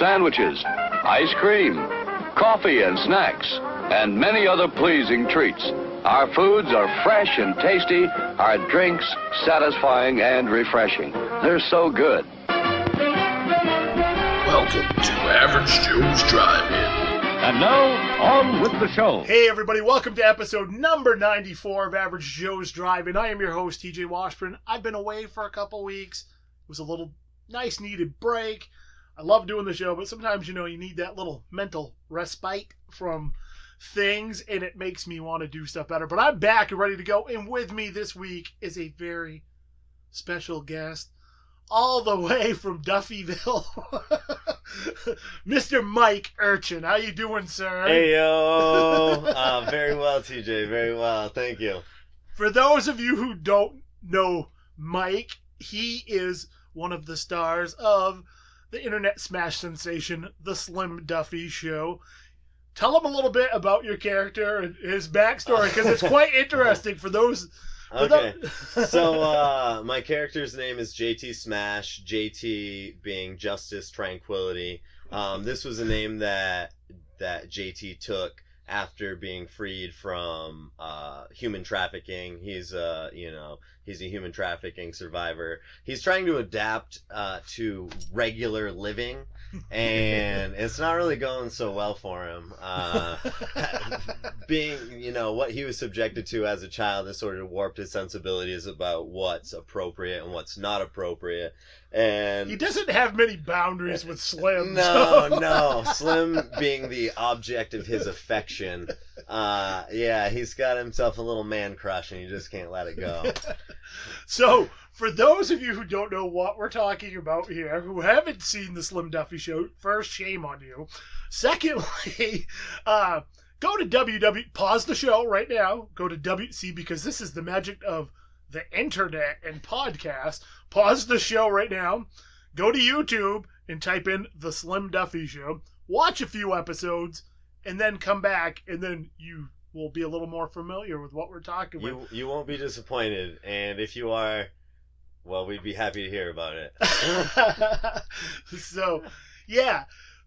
sandwiches, ice cream, coffee and snacks, and many other pleasing treats. Our foods are fresh and tasty, our drinks satisfying and refreshing. They're so good. Welcome to Average Joe's Drive-In. And now, on with the show. Hey everybody, welcome to episode number 94 of Average Joe's Drive-In. I am your host, TJ Washburn. I've been away for a couple weeks. It was a little nice needed break. I love doing the show, but sometimes, you need that little mental respite from things, and it makes me want to do stuff better. But I'm back and ready to go, and with me this week is a very special guest, all the way from Duffyville, Mr. Mike Urchin. How you doing, sir? Hey, yo. Very well, TJ. Very well. Thank you. For those of you who don't know Mike, he is one of the stars of the internet smash sensation, The Slim Duffy Show. Tell him a little bit about your character and his backstory, because it's quite interesting for those... Okay, so my character's name is JT Smash, JT being Justice Tranquility. This was a name that JT took after being freed from human trafficking. He's a human trafficking survivor. He's trying to adapt to regular living, and it's not really going so well for him. Being, what he was subjected to as a child has sort of warped his sensibilities about what's appropriate and what's not appropriate. And he doesn't have many boundaries with Slim. No. Slim being the object of his affection. He's got himself a little man crush, and he just can't let it go. So, for those of you who don't know what we're talking about here, who haven't seen the Slim Duffy Show, first, shame on you. Secondly, go to pause the show right now. Go to WC, because this is the magic of the internet and podcast. Pause the show right now. Go to YouTube and type in The Slim Duffy Show. Watch a few episodes, and then come back, and then you will be a little more familiar with what we're talking about. You won't be disappointed, and if you are, well, we'd be happy to hear about it.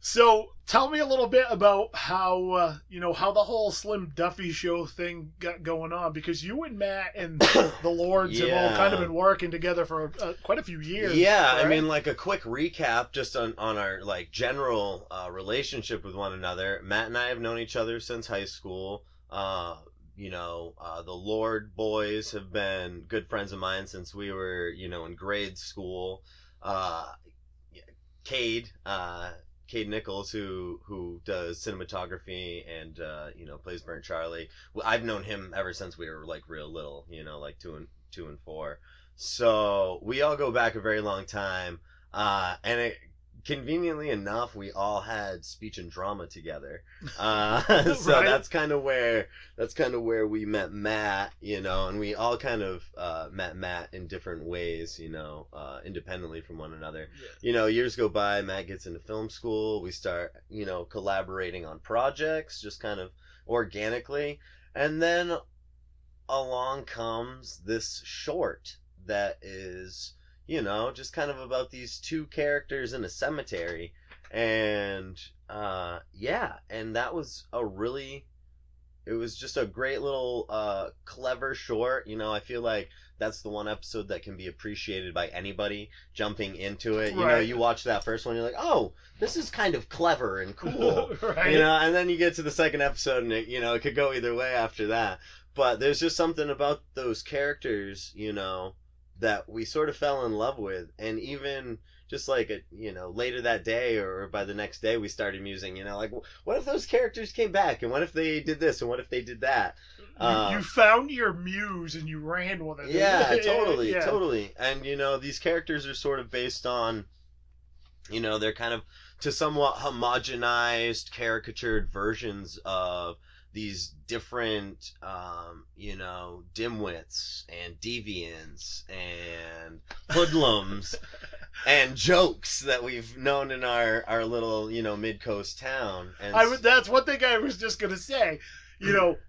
So tell me a little bit about how how the whole Slim Duffy Show thing got going on, because you and Matt and the Lords have all kind of been working together for quite a few years. Yeah, right? I mean, like a quick recap just on our general relationship with one another. Matt and I have known each other since high school. The Lord boys have been good friends of mine since we were, in grade school. Cade Nichols, who does cinematography and plays Burnt Charlie. I've known him ever since we were like real little, like two and four. So we all go back a very long time, and conveniently enough, we all had speech and drama together. So Right. that's kind of where we met Matt, and we all kind of met Matt in different ways, independently from one another. Yeah. Years go by, Matt gets into film school, we start, collaborating on projects, just kind of organically, and then along comes this short that is, just kind of about these two characters in a cemetery. And, and that was it was just a great little, clever short. I feel like that's the one episode that can be appreciated by anybody jumping into it. Right. You watch that first one, you're like, oh, this is kind of clever and cool. Right. And then you get to the second episode and it could go either way after that. But there's just something about those characters, that we sort of fell in love with. And even just like, later that day or by the next day, we started musing, like, what if those characters came back? And what if they did this? And what if they did that? You found your muse and you ran with it. Yeah, totally, Yeah. totally. And, these characters are sort of based on, they're kind of to somewhat homogenized, caricatured versions of these different, dimwits and deviants and hoodlums and jokes that we've known in our little, mid-coast town. And That's one thing I was just going to say.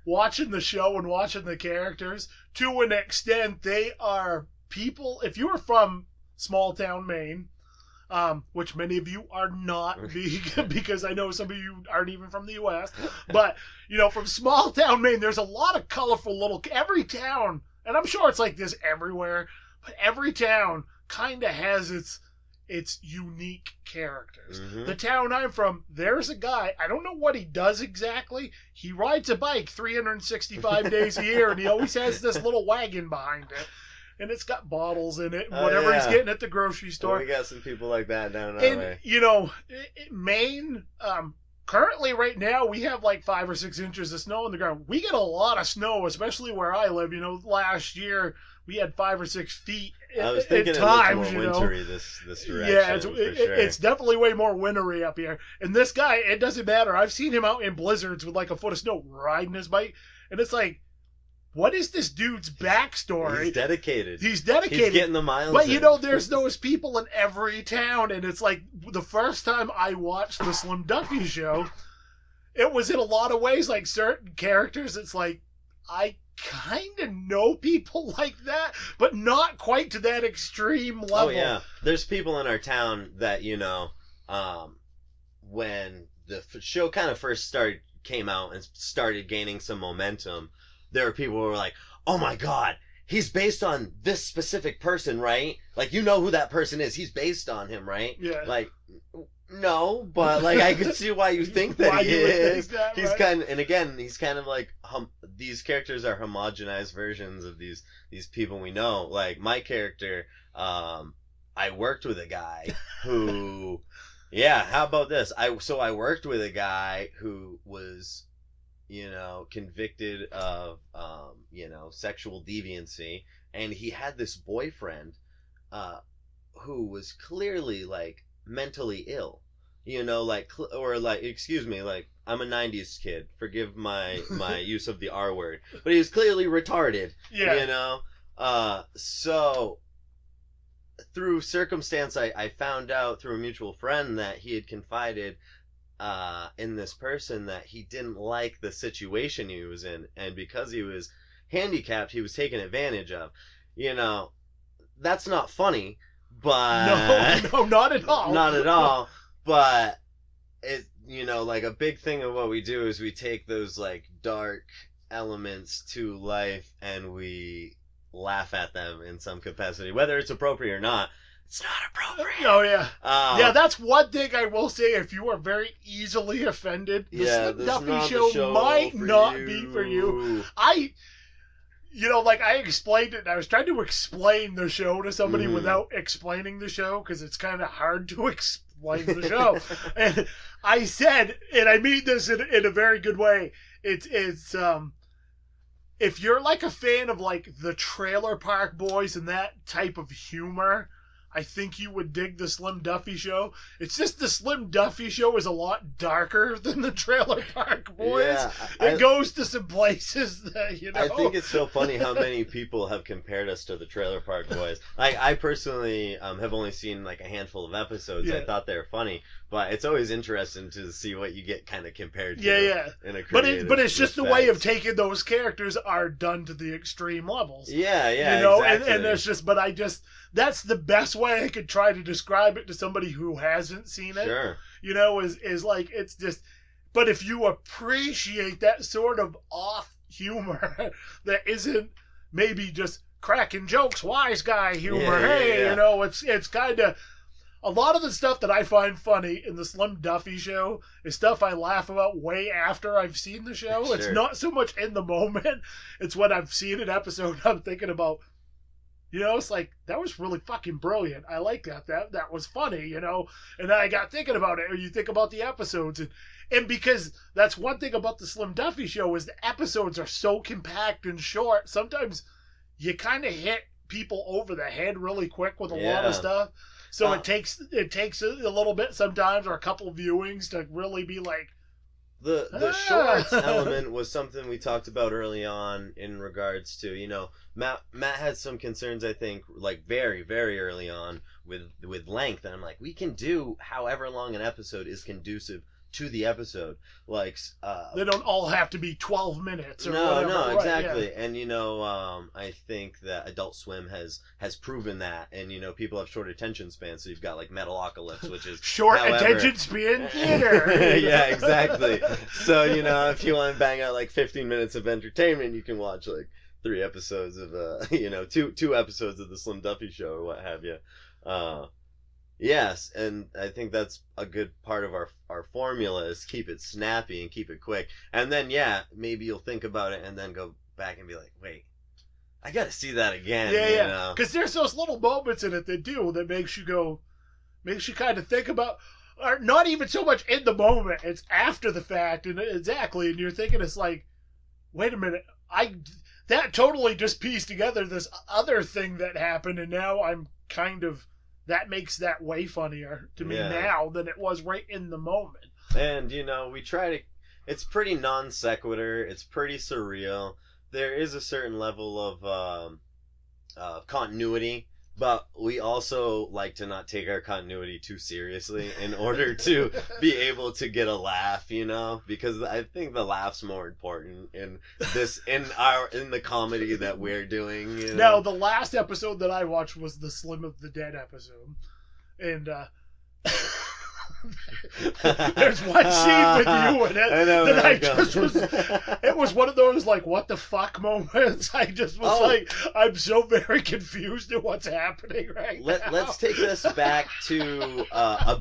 Watching the show and watching the characters, to an extent, they are people. If you were from small town Maine, which many of you are not, because I know some of you aren't even from the U.S. But, from small town Maine, there's a lot of colorful every town, and I'm sure it's like this everywhere, but every town kind of has its unique characters. Mm-hmm. The town I'm from, there's a guy, I don't know what he does exactly. He rides a bike 365 days a year, and he always has this little wagon behind it. And it's got bottles in it, and whatever he's getting at the grocery store. We got some people like that down our way. Maine, currently right now, we have like 5 or 6 inches of snow on the ground. We get a lot of snow, especially where I live. Last year we had 5 or 6 feet I was thinking at times. It looked more wintry this direction. Yeah, sure. It's definitely way more wintry up here. And this guy, it doesn't matter. I've seen him out in blizzards with like a foot of snow riding his bike, and it's like, what is this dude's backstory? He's dedicated. He's getting the miles. But there's those people in every town, and it's like the first time I watched the Slim Duffy Show, it was in a lot of ways like certain characters. It's like I kind of know people like that, but not quite to that extreme level. Oh yeah, there's people in our town that when the show kind of first came out and started gaining some momentum. There are people who were like, oh my God, he's based on this specific person, right? Like, you know who that person is. He's based on him, right? Yeah. Like, no, but like, I could see why you think that he is. He's kind of like, these characters are homogenized versions of these people we know. Like, my character, I worked with a guy who, how about this? I worked with a guy who was, convicted of, sexual deviancy, and he had this boyfriend, who was clearly like mentally ill, excuse me, like, I'm a 90s kid, forgive my use of the R word, but he was clearly retarded, so through circumstance, I found out through a mutual friend that he had confided in this person that he didn't like the situation he was in, and because he was handicapped, he was taken advantage of. That's not funny, but no, not at all. Not at all. But it, like a big thing of what we do is we take those like dark elements to life and we laugh at them in some capacity, whether it's appropriate or not. It's not appropriate. Oh, yeah. Yeah, that's one thing I will say. If you are very easily offended, the Slim Duffy Show might not be for you. I explained it, and I was trying to explain the show to somebody without explaining the show, because it's kind of hard to explain the show. And I said, and I mean this in a very good way, it's if you're like a fan of like the Trailer Park Boys and that type of humor, I think you would dig the Slim Duffy Show. It's just the Slim Duffy Show is a lot darker than the Trailer Park Boys. Yeah, it goes to some places that, I think it's so funny how many people have compared us to the Trailer Park Boys. I personally have only seen like a handful of episodes. Yeah. I thought they were funny, but it's always interesting to see what you get kind of compared to. Yeah. In a but it's just the way of taking those characters are done to the extreme levels. Yeah, exactly. and it's just, that's the best way I could try to describe it to somebody who hasn't seen it. Sure. Is like, it's just, but if you appreciate that sort of off humor that isn't maybe just cracking jokes, wise guy humor, it's kind of, a lot of the stuff that I find funny in the Slim Duffy Show is stuff I laugh about way after I've seen the show. Sure. It's not so much in the moment. It's when I've seen an episode I'm thinking about, it's like, that was really fucking brilliant. I like that. That was funny, And then I got thinking about it. Or you think about the episodes. And because that's one thing about the Slim Duffy Show is the episodes are so compact and short. Sometimes you kind of hit people over the head really quick with a lot of stuff. So it takes a little bit sometimes, or a couple viewings, to really be like, the shorts element was something we talked about early on in regards to, Matt had some concerns, I think, like very, very early on with length, and I'm like, we can do however long an episode is conducive to the episode. Like, they don't all have to be 12 minutes or no, whatever. no, Right, exactly. yeah. And I think that Adult Swim has proven that, and people have short attention spans, so you've got like Metalocalypse, which is Short however, attention span theater. yeah, exactly. So if you want to bang out like 15 minutes of entertainment, you can watch like 3 episodes of two episodes of the Slim Duffy Show or what have you. Yes, and I think that's a good part of our formula is keep it snappy and keep it quick. And then, maybe you'll think about it and then go back and be like, wait, I got to see that again. Yeah. Because there's those little moments in it that makes you kind of think about, or not even so much in the moment, it's after the fact. And exactly. And you're thinking, it's like, wait a minute, that totally just pieced together this other thing that happened. And now I'm kind of, that makes that way funnier to me now than it was right in the moment. And, we try to... It's pretty non sequitur. It's pretty surreal. There is a certain level of continuity, but we also like to not take our continuity too seriously in order to be able to get a laugh, because I think the laugh's more important in the comedy that we're doing. Now, the last episode that I watched was the Slim of the Dead episode, and there's one scene with you in it it was one of those like what the fuck moments. I just was like, I'm so very confused at what's happening right now. Let's take this back to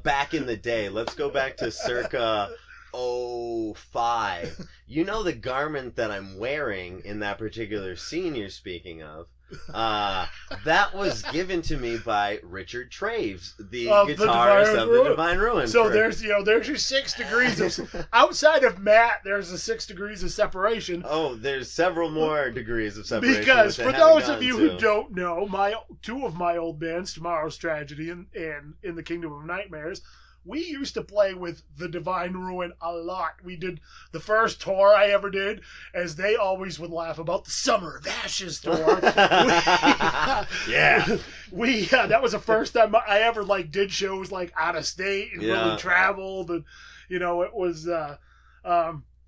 back in the day. Let's go back to circa 05. The garment that I'm wearing in that particular scene you're speaking of, that was given to me by Richard Traves, the guitarist of the Divine Ruin. So there's your 6 degrees of outside of Matt. There's a 6 degrees of separation. Oh, there's several more degrees of separation. Because for those of you who don't know, two of my old bands, Tomorrow's Tragedy and In the Kingdom of Nightmares, we used to play with the Divine Ruin a lot. We did the first tour I ever did, as they always would laugh about, the Summer of Ashes tour. That was the first time I ever did shows out of state and really traveled, and it was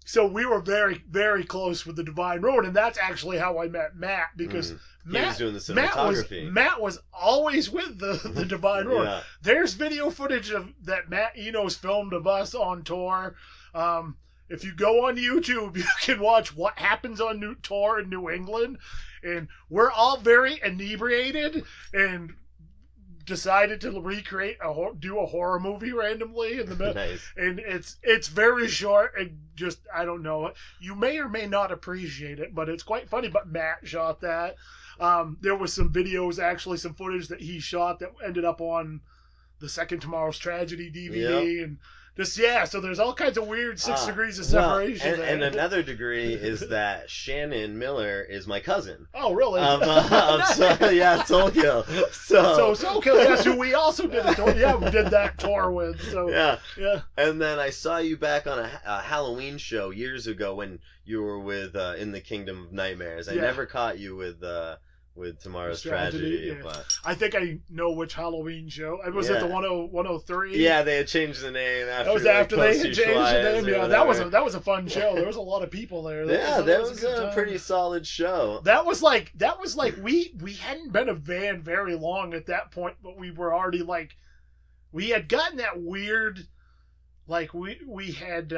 so we were very, very close with the Divine Ruin, and that's actually how I met Matt, because he was doing the cinematography. Matt was always with the Divine Ruin. Yeah. There's video footage that Matt Enos filmed of us on tour. If you go on YouTube, you can watch what happens on tour in New England, and we're all very inebriated and decided to do a horror movie randomly in the middle. Nice. And it's very short and just, I don't know, you may or may not appreciate it, but it's quite funny. But Matt shot that. There was some videos, actually some footage that he shot that ended up on the second Tomorrow's Tragedy DVD. And just, so there's all kinds of weird 6 degrees of separation. And another degree is that Shannon Miller is my cousin. Oh, really? Soul Kill. So Soul Kill, yes, who we also did a tour. Yeah, we did that tour with. So yeah. And then I saw you back on a Halloween show years ago when you were with In the Kingdom of Nightmares. I never caught you with Tomorrow's Tragedy. Yeah. But I think I know which Halloween show. It was at the 103. Yeah, they had changed the name after. That was after they had changed the name. Yeah, that was a fun show. There was a lot of people there. That was a pretty solid show. That was like we hadn't been a band very long at that point, but we were already we had gotten that weird, we had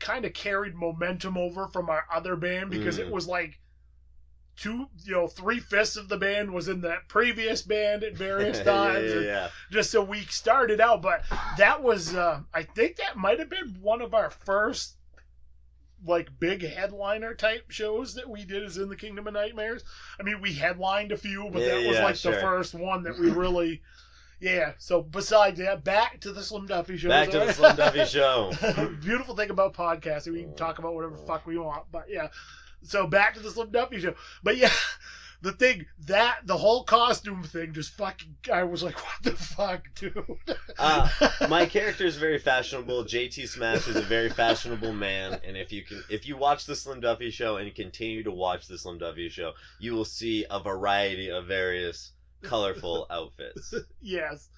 kind of carried momentum over from our other band, because it was 3/5 of the band was in that previous band at various times. Just so we started out, but that was, I think that might have been one of our first, big headliner type shows that we did, is In the Kingdom of Nightmares. I mean, we headlined a few, but that was the first one that we really, so besides that, back to the Slim Duffy Show. Back to the Slim Duffy Show. Beautiful thing about podcasting, we can talk about whatever the fuck we want, but so back to the Slim Duffy Show. But the whole costume thing just fucking, I was like, what the fuck, dude? My character is very fashionable. JT Smash is a very fashionable man, and if you watch the Slim Duffy Show and you continue to watch the Slim Duffy Show, you will see a variety of various colorful outfits. Yes.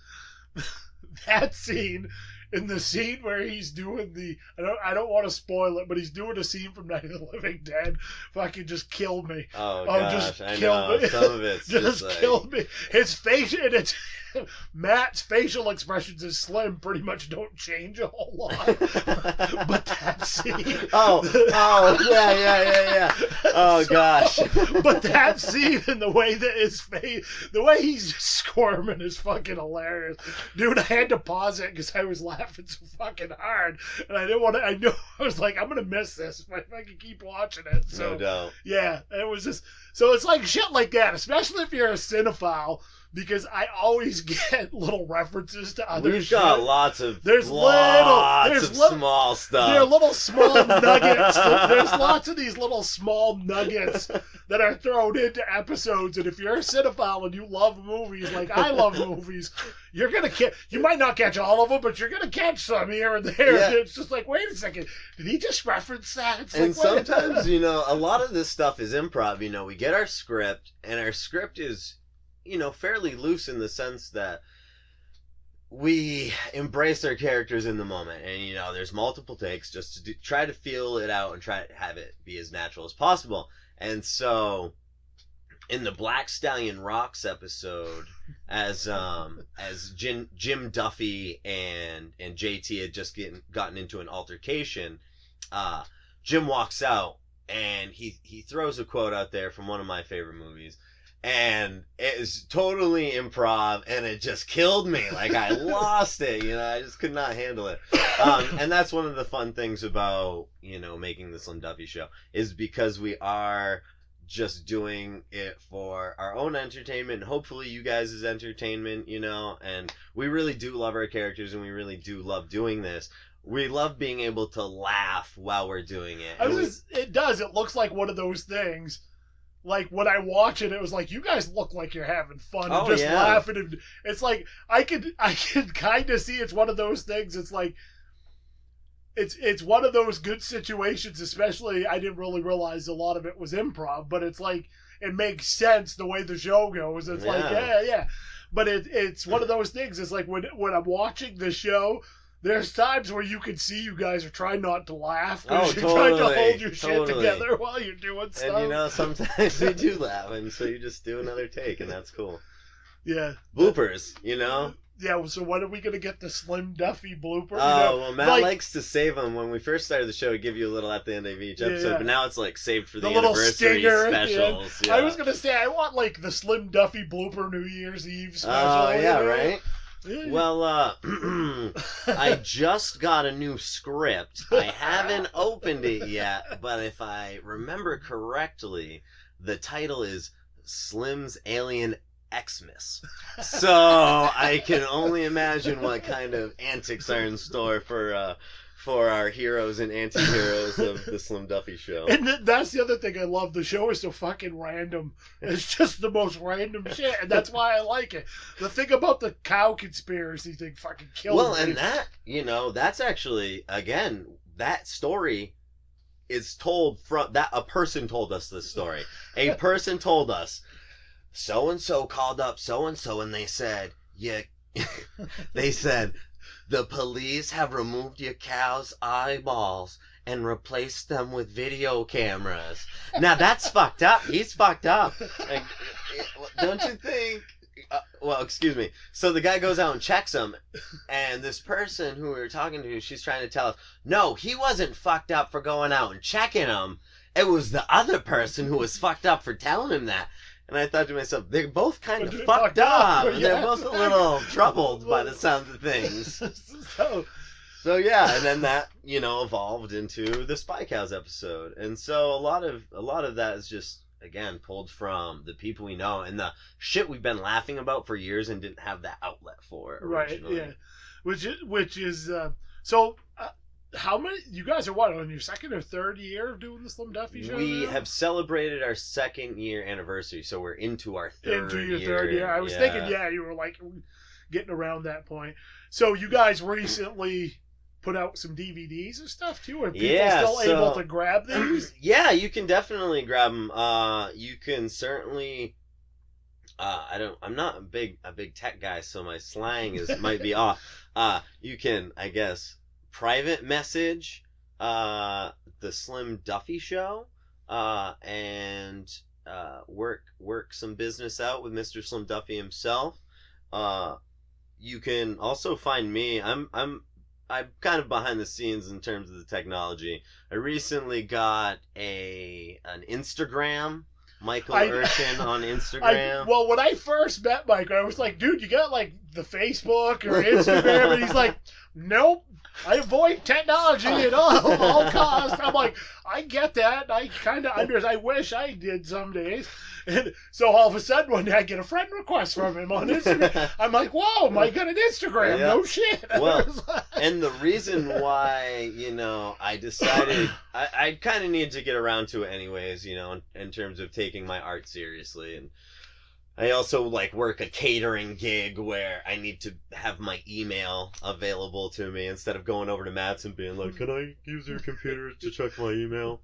That scene in the scene where he's doing the I don't want to spoil it, but he's doing a scene from Night of the Living Dead. Fucking just killed me. Oh gosh, just I killed know. me. Some of it's just like... killed me. His face and it's Matt's facial expressions as Slim pretty much don't change a whole lot. But that scene. Oh, yeah. Oh gosh. But that scene and the way that his face, the way he's just squirming is fucking hilarious. Dude, I had to pause it because I was laughing so fucking hard. And I didn't want to, I knew, I was like, I'm going to miss this if I can keep watching it. So, no doubt. Yeah, it was just, so it's like shit like that, especially if you're a cinephile. Because I always get little references to other We've shit. got lots of small stuff. There are little small nuggets. There's lots of these little small nuggets that are thrown into episodes. And if you're a cinephile and you love movies like I love movies, you're gonna you might not catch all of them, but you're gonna catch some here and there. Yeah. And it's just like, wait a second, did he just reference that? It's and like, sometimes, a lot of this stuff is improv. We get our script, and our script is, fairly loose in the sense that we embrace our characters in the moment. And, there's multiple takes just to try to feel it out and try to have it be as natural as possible. And so in the Black Stallion Rocks episode, as Jim Duffy and JT had just gotten into an altercation, Jim walks out and he throws a quote out there from one of my favorite movies. And it is totally improv, and it just killed me. Like, I lost it, I just could not handle it. And that's one of the fun things about, making the Slim Duffy Show, is because we are just doing it for our own entertainment, and hopefully you guys' entertainment, and we really do love our characters, and we really do love doing this. We love being able to laugh while we're doing it. It does. It looks like one of those things. Like, when I watch it, it was like, you guys look like you're having fun and just laughing. And it's like, I could kind of see it's one of those things. It's like, it's one of those good situations, especially, I didn't really realize a lot of it was improv, but it's like, it makes sense the way the show goes. It's like, yeah. But it's one of those things. It's like, when I'm watching the show, there's times where you can see you guys are trying not to laugh because you're trying to hold your shit together while you're doing stuff. And sometimes we do laugh, and so you just do another take, and that's cool. Yeah. Bloopers, Yeah, so when are we going to get the Slim Duffy blooper? Well, Matt likes to save them. When we first started the show, he'd give you a little at the end of each episode, but now it's like saved for the anniversary specials. Yeah. I was going to say, I want like the Slim Duffy blooper New Year's Eve special. Oh, yeah, right? Well, I just got a new script. I haven't opened it yet, but if I remember correctly, the title is Slim's Alien Xmas. So I can only imagine what kind of antics are in store for our heroes and anti-heroes of the Slim Duffy Show. And that's the other thing I love. The show is so fucking random. It's just the most random shit, and that's why I like it. The thing about the cow conspiracy thing fucking kills me. Well, and that, that's actually, again, that story is told from, that a person told us this story. A person told us, so-and-so called up so-and-so, and they said, they said, the police have removed your cow's eyeballs and replaced them with video cameras. Now that's fucked up. He's fucked up. Don't you think? Excuse me. So the guy goes out and checks him, and this person who we were talking to, she's trying to tell us, no, he wasn't fucked up for going out and checking him. It was the other person who was fucked up for telling him that. And I thought to myself, they're both kind of fucked up. Yeah. They're both a little troubled by the sounds of things. So yeah, and then that, evolved into the Spy Cows episode. And so a lot of that is just, again, pulled from the people we know and the shit we've been laughing about for years and didn't have that outlet for originally. Right, yeah. Which is so how many, you guys are on your second or third year of doing the Slim Duffy Show? We have celebrated our 2nd year anniversary, so we're into our third year. Third year. I was thinking, you were like getting around that point. So you guys recently put out some DVDs and stuff too? Are people still able to grab these? Yeah, you can definitely grab them. You can certainly I'm not a big tech guy, so my slang might be off. You can, I guess, private message the Slim Duffy Show, and work some business out with Mr. Slim Duffy himself. You can also find me. I'm kind of behind the scenes in terms of the technology. I recently got an Instagram. Michael Urchin on Instagram. Well, when I first met Mike, I was like, dude, you got like the Facebook or Instagram? And he's like, nope. I avoid technology at all costs. I'm like, I get that. I kind of I wish I did some days. And so all of a sudden one day I get a friend request from him on Instagram. I'm like, whoa, Mike got an Instagram. Yeah. No shit. Well, and the reason why, I decided I kind of need to get around to it anyways, in terms of taking my art seriously. And I also work a catering gig where I need to have my email available to me instead of going over to Matt's and being like, can I use your computer to check my email?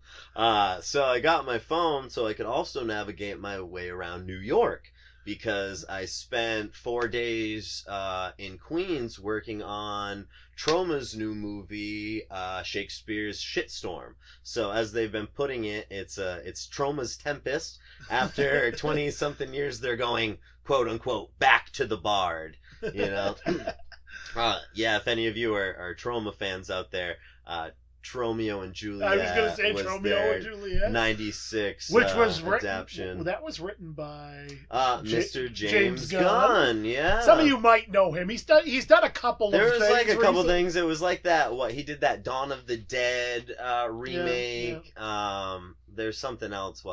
So I got my phone so I could also navigate my way around New York, because I spent 4 days in Queens working on Troma's new movie, Shakespeare's Shitstorm. So as they've been putting it, it's Troma's Tempest. After 20-something years, they're going, quote unquote, back to the Bard. Yeah, if any of you are Troma fans out there, Tromeo and Juliet. I was going to say Tromeo and Juliet. 96 which was adaptation. That was written by Mr. James Gunn. Yeah. Some of you might know him. He's done a couple of things. There was a couple things. It was like that. He did that Dawn of the Dead remake. Yeah. There's something else.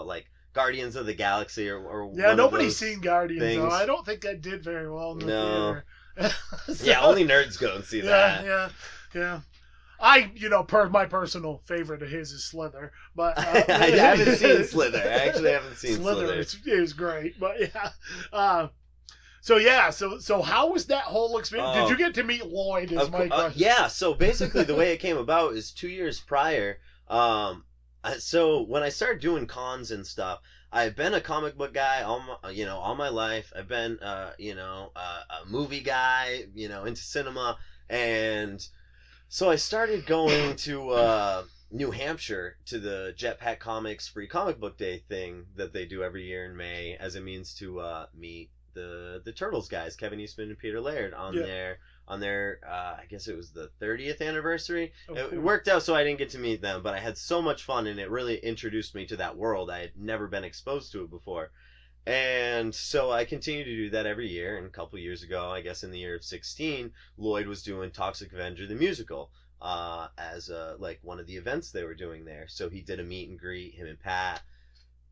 Guardians of the Galaxy or yeah, nobody's seen Guardians. Though. I don't think that did very well in the theater. So, yeah, only nerds go and see that. Yeah. My personal favorite of his is Slither, but I haven't seen Slither. I actually haven't seen Slither. It's great, but yeah. So how was that whole experience? Did you get to meet Lloyd? Is my question. Yeah. So basically, the way it came about is 2 years prior. So when I started doing cons and stuff, I've been a comic book guy all my life. I've been a movie guy, into cinema, and so I started going to New Hampshire to the Jetpack Comics Free Comic Book Day thing that they do every year in May as a means to meet the Turtles guys, Kevin Eastman and Peter Laird, on their I guess it was the 30th anniversary. It worked out so I didn't get to meet them, but I had so much fun, and it really introduced me to that world. I had never been exposed to it before. And so I continue to do that every year. And a couple years ago, I guess in the year of 16, Lloyd was doing Toxic Avenger the musical as one of the events they were doing there. So he did a meet and greet, him and Pat.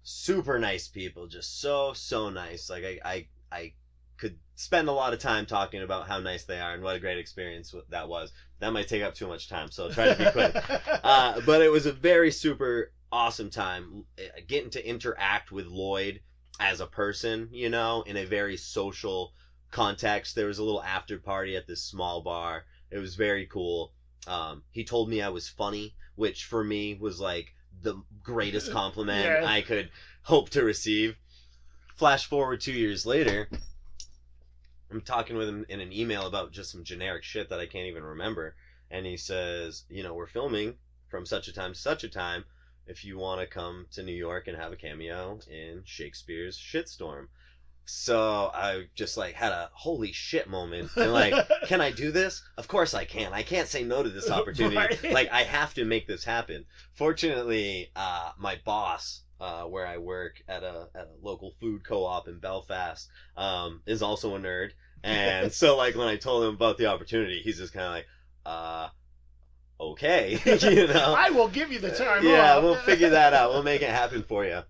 Super nice people, just so nice. I could spend a lot of time talking about how nice they are and what a great experience that was. That might take up too much time, so I'll try to be quick. But it was a very super awesome time getting to interact with Lloyd as a person, in a very social context. There was a little after party at this small bar. It was very cool. He told me I was funny, which for me was the greatest compliment I could hope to receive. Flash forward 2 years later, I'm talking with him in an email about just some generic shit that I can't even remember. And he says, we're filming from such a time to such a time. If you want to come to New York and have a cameo in Shakespeare's Shitstorm. So I just had a holy shit moment. And can I do this? Of course I can. I can't say no to this opportunity. Right. I have to make this happen. Fortunately, my boss, where I work at a local food co-op in Belfast, is also a nerd. And so when I told him about the opportunity, he's just kind of okay, I will give you the time. Yeah, we'll figure that out. We'll make it happen for you.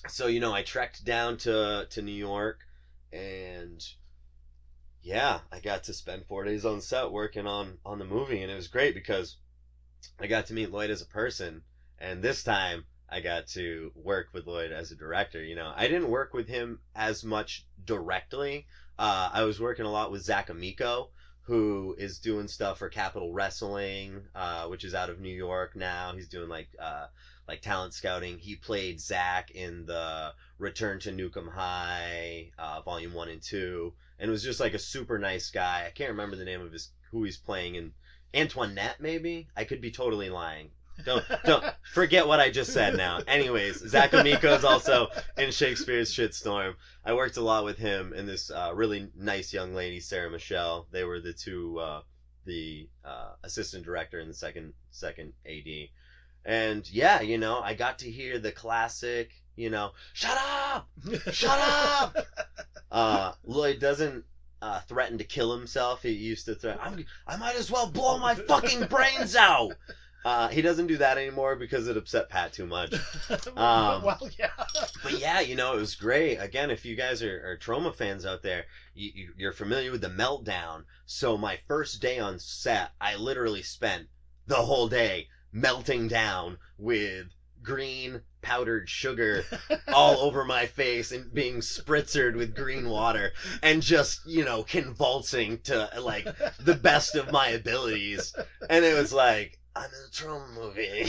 So, I trekked down to New York, and yeah, I got to spend 4 days on set working on the movie, and it was great because I got to meet Lloyd as a person, and this time I got to work with Lloyd as a director. I didn't work with him as much directly. I was working a lot with Zach Amico, who is doing stuff for Capital Wrestling, which is out of New York now. He's doing like talent scouting. He played Zach in the Return to Nukem High, Volume 1 and 2, and was just like a super nice guy. I can't remember the name of who he's playing in. Antoinette, maybe? I could be totally lying. Don't forget what I just said now. Anyways, Zach Amico is also in Shakespeare's Shitstorm. I worked a lot with him and this really nice young lady, Sarah Michelle. They were the two, the assistant director and the second AD. And yeah, I got to hear the classic, shut up! Shut up! Lloyd doesn't threaten to kill himself. He used to threaten, I might as well blow my fucking brains out! He doesn't do that anymore because it upset Pat too much. Well, yeah. But yeah, it was great. Again, if you guys are Troma fans out there, you're familiar with the meltdown. So my first day on set, I literally spent the whole day melting down with green powdered sugar all over my face and being spritzered with green water and just, convulsing to like the best of my abilities. And it was like, I'm in a Troma movie,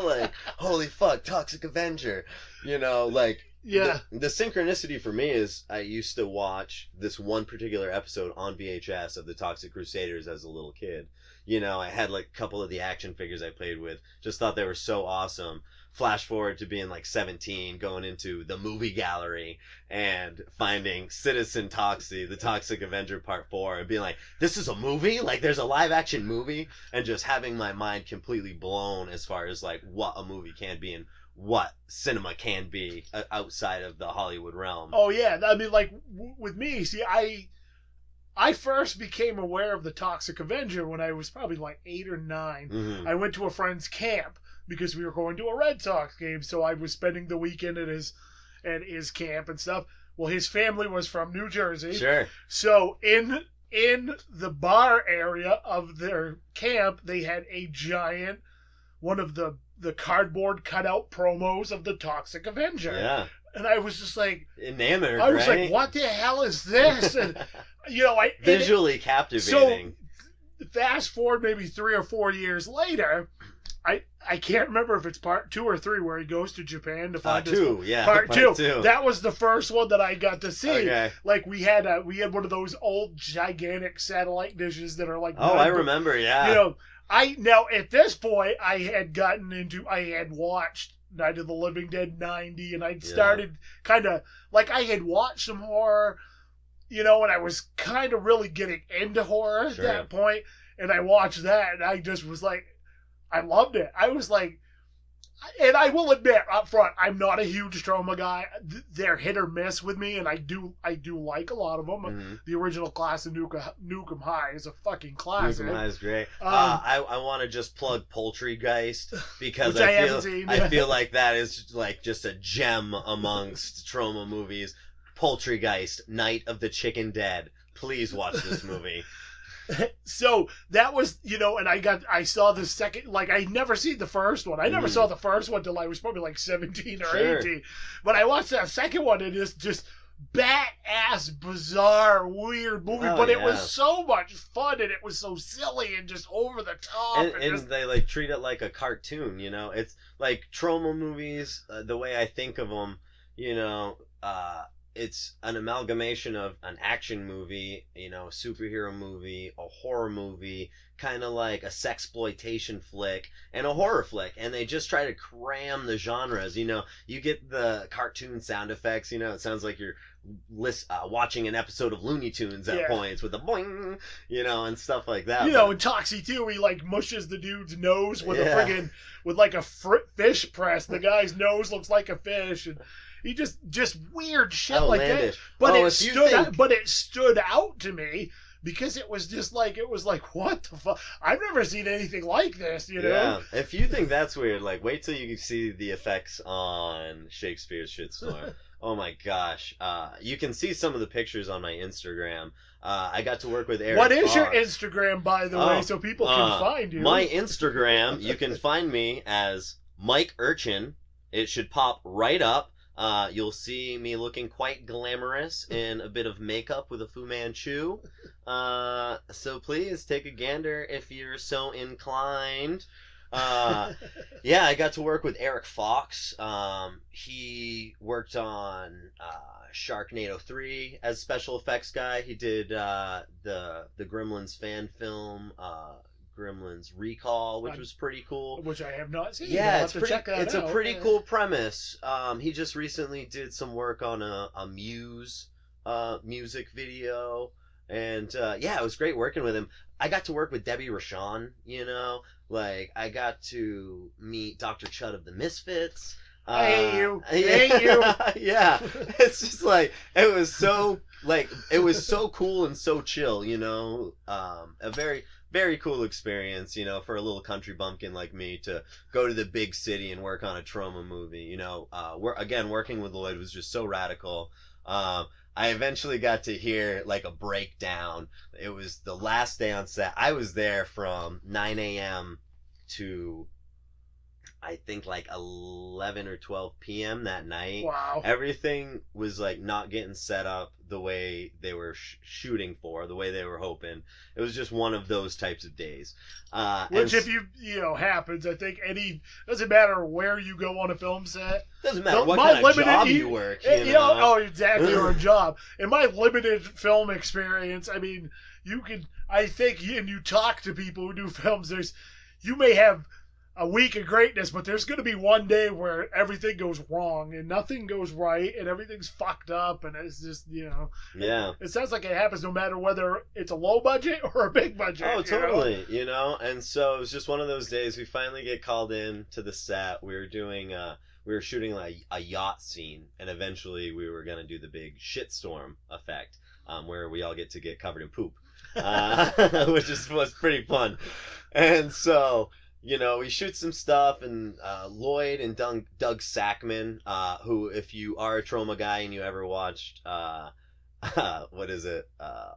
like, holy fuck, Toxic Avenger, like, yeah. The synchronicity for me is I used to watch this one particular episode on VHS of the Toxic Crusaders as a little kid. I had like a couple of the action figures I played with, just thought they were so awesome. Flash forward to being like 17, going into the movie gallery and finding Citizen Toxie, the Toxic Avenger Part 4, and being like, this is a movie? Like, there's a live action movie? And just having my mind completely blown as far as like what a movie can be and what cinema can be outside of the Hollywood realm. Oh, yeah. I mean, like, with me, see, I first became aware of the Toxic Avenger when I was probably like 8 or 9. Mm-hmm. I went to a friend's camp because we were going to a Red Sox game, so I was spending the weekend at his camp and stuff. Well, his family was from New Jersey. Sure. So in the bar area of their camp, they had a giant, one of the cardboard cutout promos of the Toxic Avenger. Yeah. And I was just like, enamored, I was right? like, what the hell is this? And visually captivating. So fast forward maybe 3 or 4 years later, I can't remember if it's part 2 or 3 where he goes to Japan to find his part two. That was the first one that I got to see. Okay. Like we had one of those old gigantic satellite dishes that are like. Oh, I remember. Yeah. Now at this point I had watched Night of the Living Dead 90, and I'd started kind of like I had watched some horror, and I was kind of really getting into horror at that point, and I watched that, and I just was like, I loved it. I was like, and I will admit up front, I'm not a huge Troma guy. They're hit or miss with me, and I do like a lot of them. Mm-hmm. The original class of Nukem High is a fucking classic. Nukem High is great. I want to just plug Poultrygeist because I feel like that is like just a gem amongst Troma movies. Poultrygeist, Night of the Chicken Dead. Please watch this movie. So that was, and I saw the second, like I'd never seen the first one. I never saw the first one till I was probably like 17 or 18. But I watched that second one and it's just bat-ass, bizarre, weird movie. But it was so much fun and it was so silly and just over the top. And they like treat it like a cartoon, It's like Troma movies, the way I think of them, it's an amalgamation of an action movie, a superhero movie, a horror movie, kind of like a sexploitation flick, and a horror flick. And they just try to cram the genres. You get the cartoon sound effects. It sounds like you're watching an episode of Looney Tunes at points with a boing, and stuff like that. In Toxie too, he like mushes the dude's nose with a friggin' with like a fish press. The guy's nose looks like a fish, and he just weird shit like that. But it stood out to me because it was like, what the fuck? I've never seen anything like this, Yeah. If you think that's weird, like wait till you see the effects on Shakespeare's Shitstorm. Oh my gosh. You can see some of the pictures on my Instagram. I got to work with Eric. What is your Instagram, by the way, so people can find you? My Instagram, you can find me as Mike Urchin. It should pop right up. You'll see me looking quite glamorous in a bit of makeup with a Fu Manchu. So please take a gander if you're so inclined. Yeah, I got to work with Eric Fox. He worked on Sharknado 3 as special effects guy. He did the Gremlins fan film, Gremlins Recall, which was pretty cool. Which I have not seen. Yeah, it's a pretty cool premise. He just recently did some work on a Muse music video. And yeah, it was great working with him. I got to work with Debbie Rochon, you know. Like, I got to meet Dr. Chud of the Misfits. I hate you. I hate you. Yeah. It's just like, it was so cool and so chill, you know. A very, very cool experience, you know, for a little country bumpkin like me to go to the big city and work on a Troma movie, you know. Working with Lloyd was just so radical. I eventually got to hear like a breakdown. It was the last day on set. I was there from 9 a.m. to I think like 11 or 12 p.m. that night. Wow. Everything was like not getting set up the way they were shooting for, the way they were hoping. It was just one of those types of days. Which if you know, happens, I think doesn't matter where you go on a film set. Doesn't matter what kind of job you work, you know? Oh, exactly, or a job. In my limited film experience, I mean, I think, and you talk to people who do films, you may have a week of greatness, but there's going to be one day where everything goes wrong and nothing goes right and everything's fucked up, and it's just, you know. Yeah. It sounds like it happens no matter whether it's a low budget or a big budget. Oh, totally. You know, and so it was just one of those days. We finally get called in to the set. We were shooting a yacht scene, and eventually we were going to do the big shitstorm effect, where we all get covered in poop, which was pretty fun. And so, you know, we shoot some stuff, and Lloyd and Doug Sackman, who, if you are a Troma guy and you ever watched, what is it?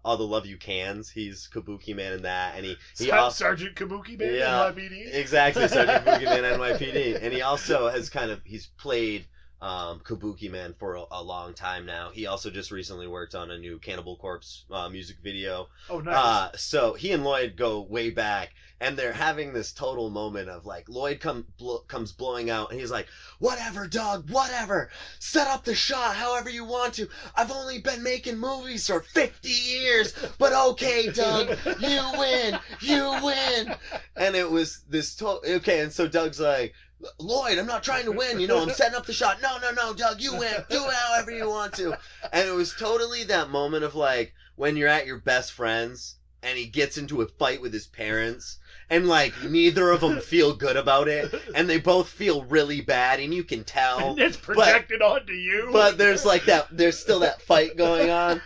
All the Love You Cans, he's Kabuki Man in that, and he Sergeant Kabuki Man, yeah, NYPD. Exactly, Sergeant Kabuki Man, NYPD, and he also has he's played Kabuki Man for a long time now. He also just recently worked on a new Cannibal Corpse music video. Oh, nice. So he and Lloyd go way back, and they're having this total moment of like, Lloyd comes blowing out, and he's like, "Whatever, Doug, whatever. Set up the shot however you want to. I've only been making movies for 50 years, but okay, Doug, you win, you win." And it was this okay, and so Doug's like, "Lloyd, I'm not trying to win, you know, I'm setting up the shot. No, Doug, you win. Do it however you want to." And it was totally that moment of like, when you're at your best friend's and he gets into a fight with his parents, and like neither of them feel good about it, and they both feel really bad, and you can tell. And it's projected onto you. But there's still that fight going on.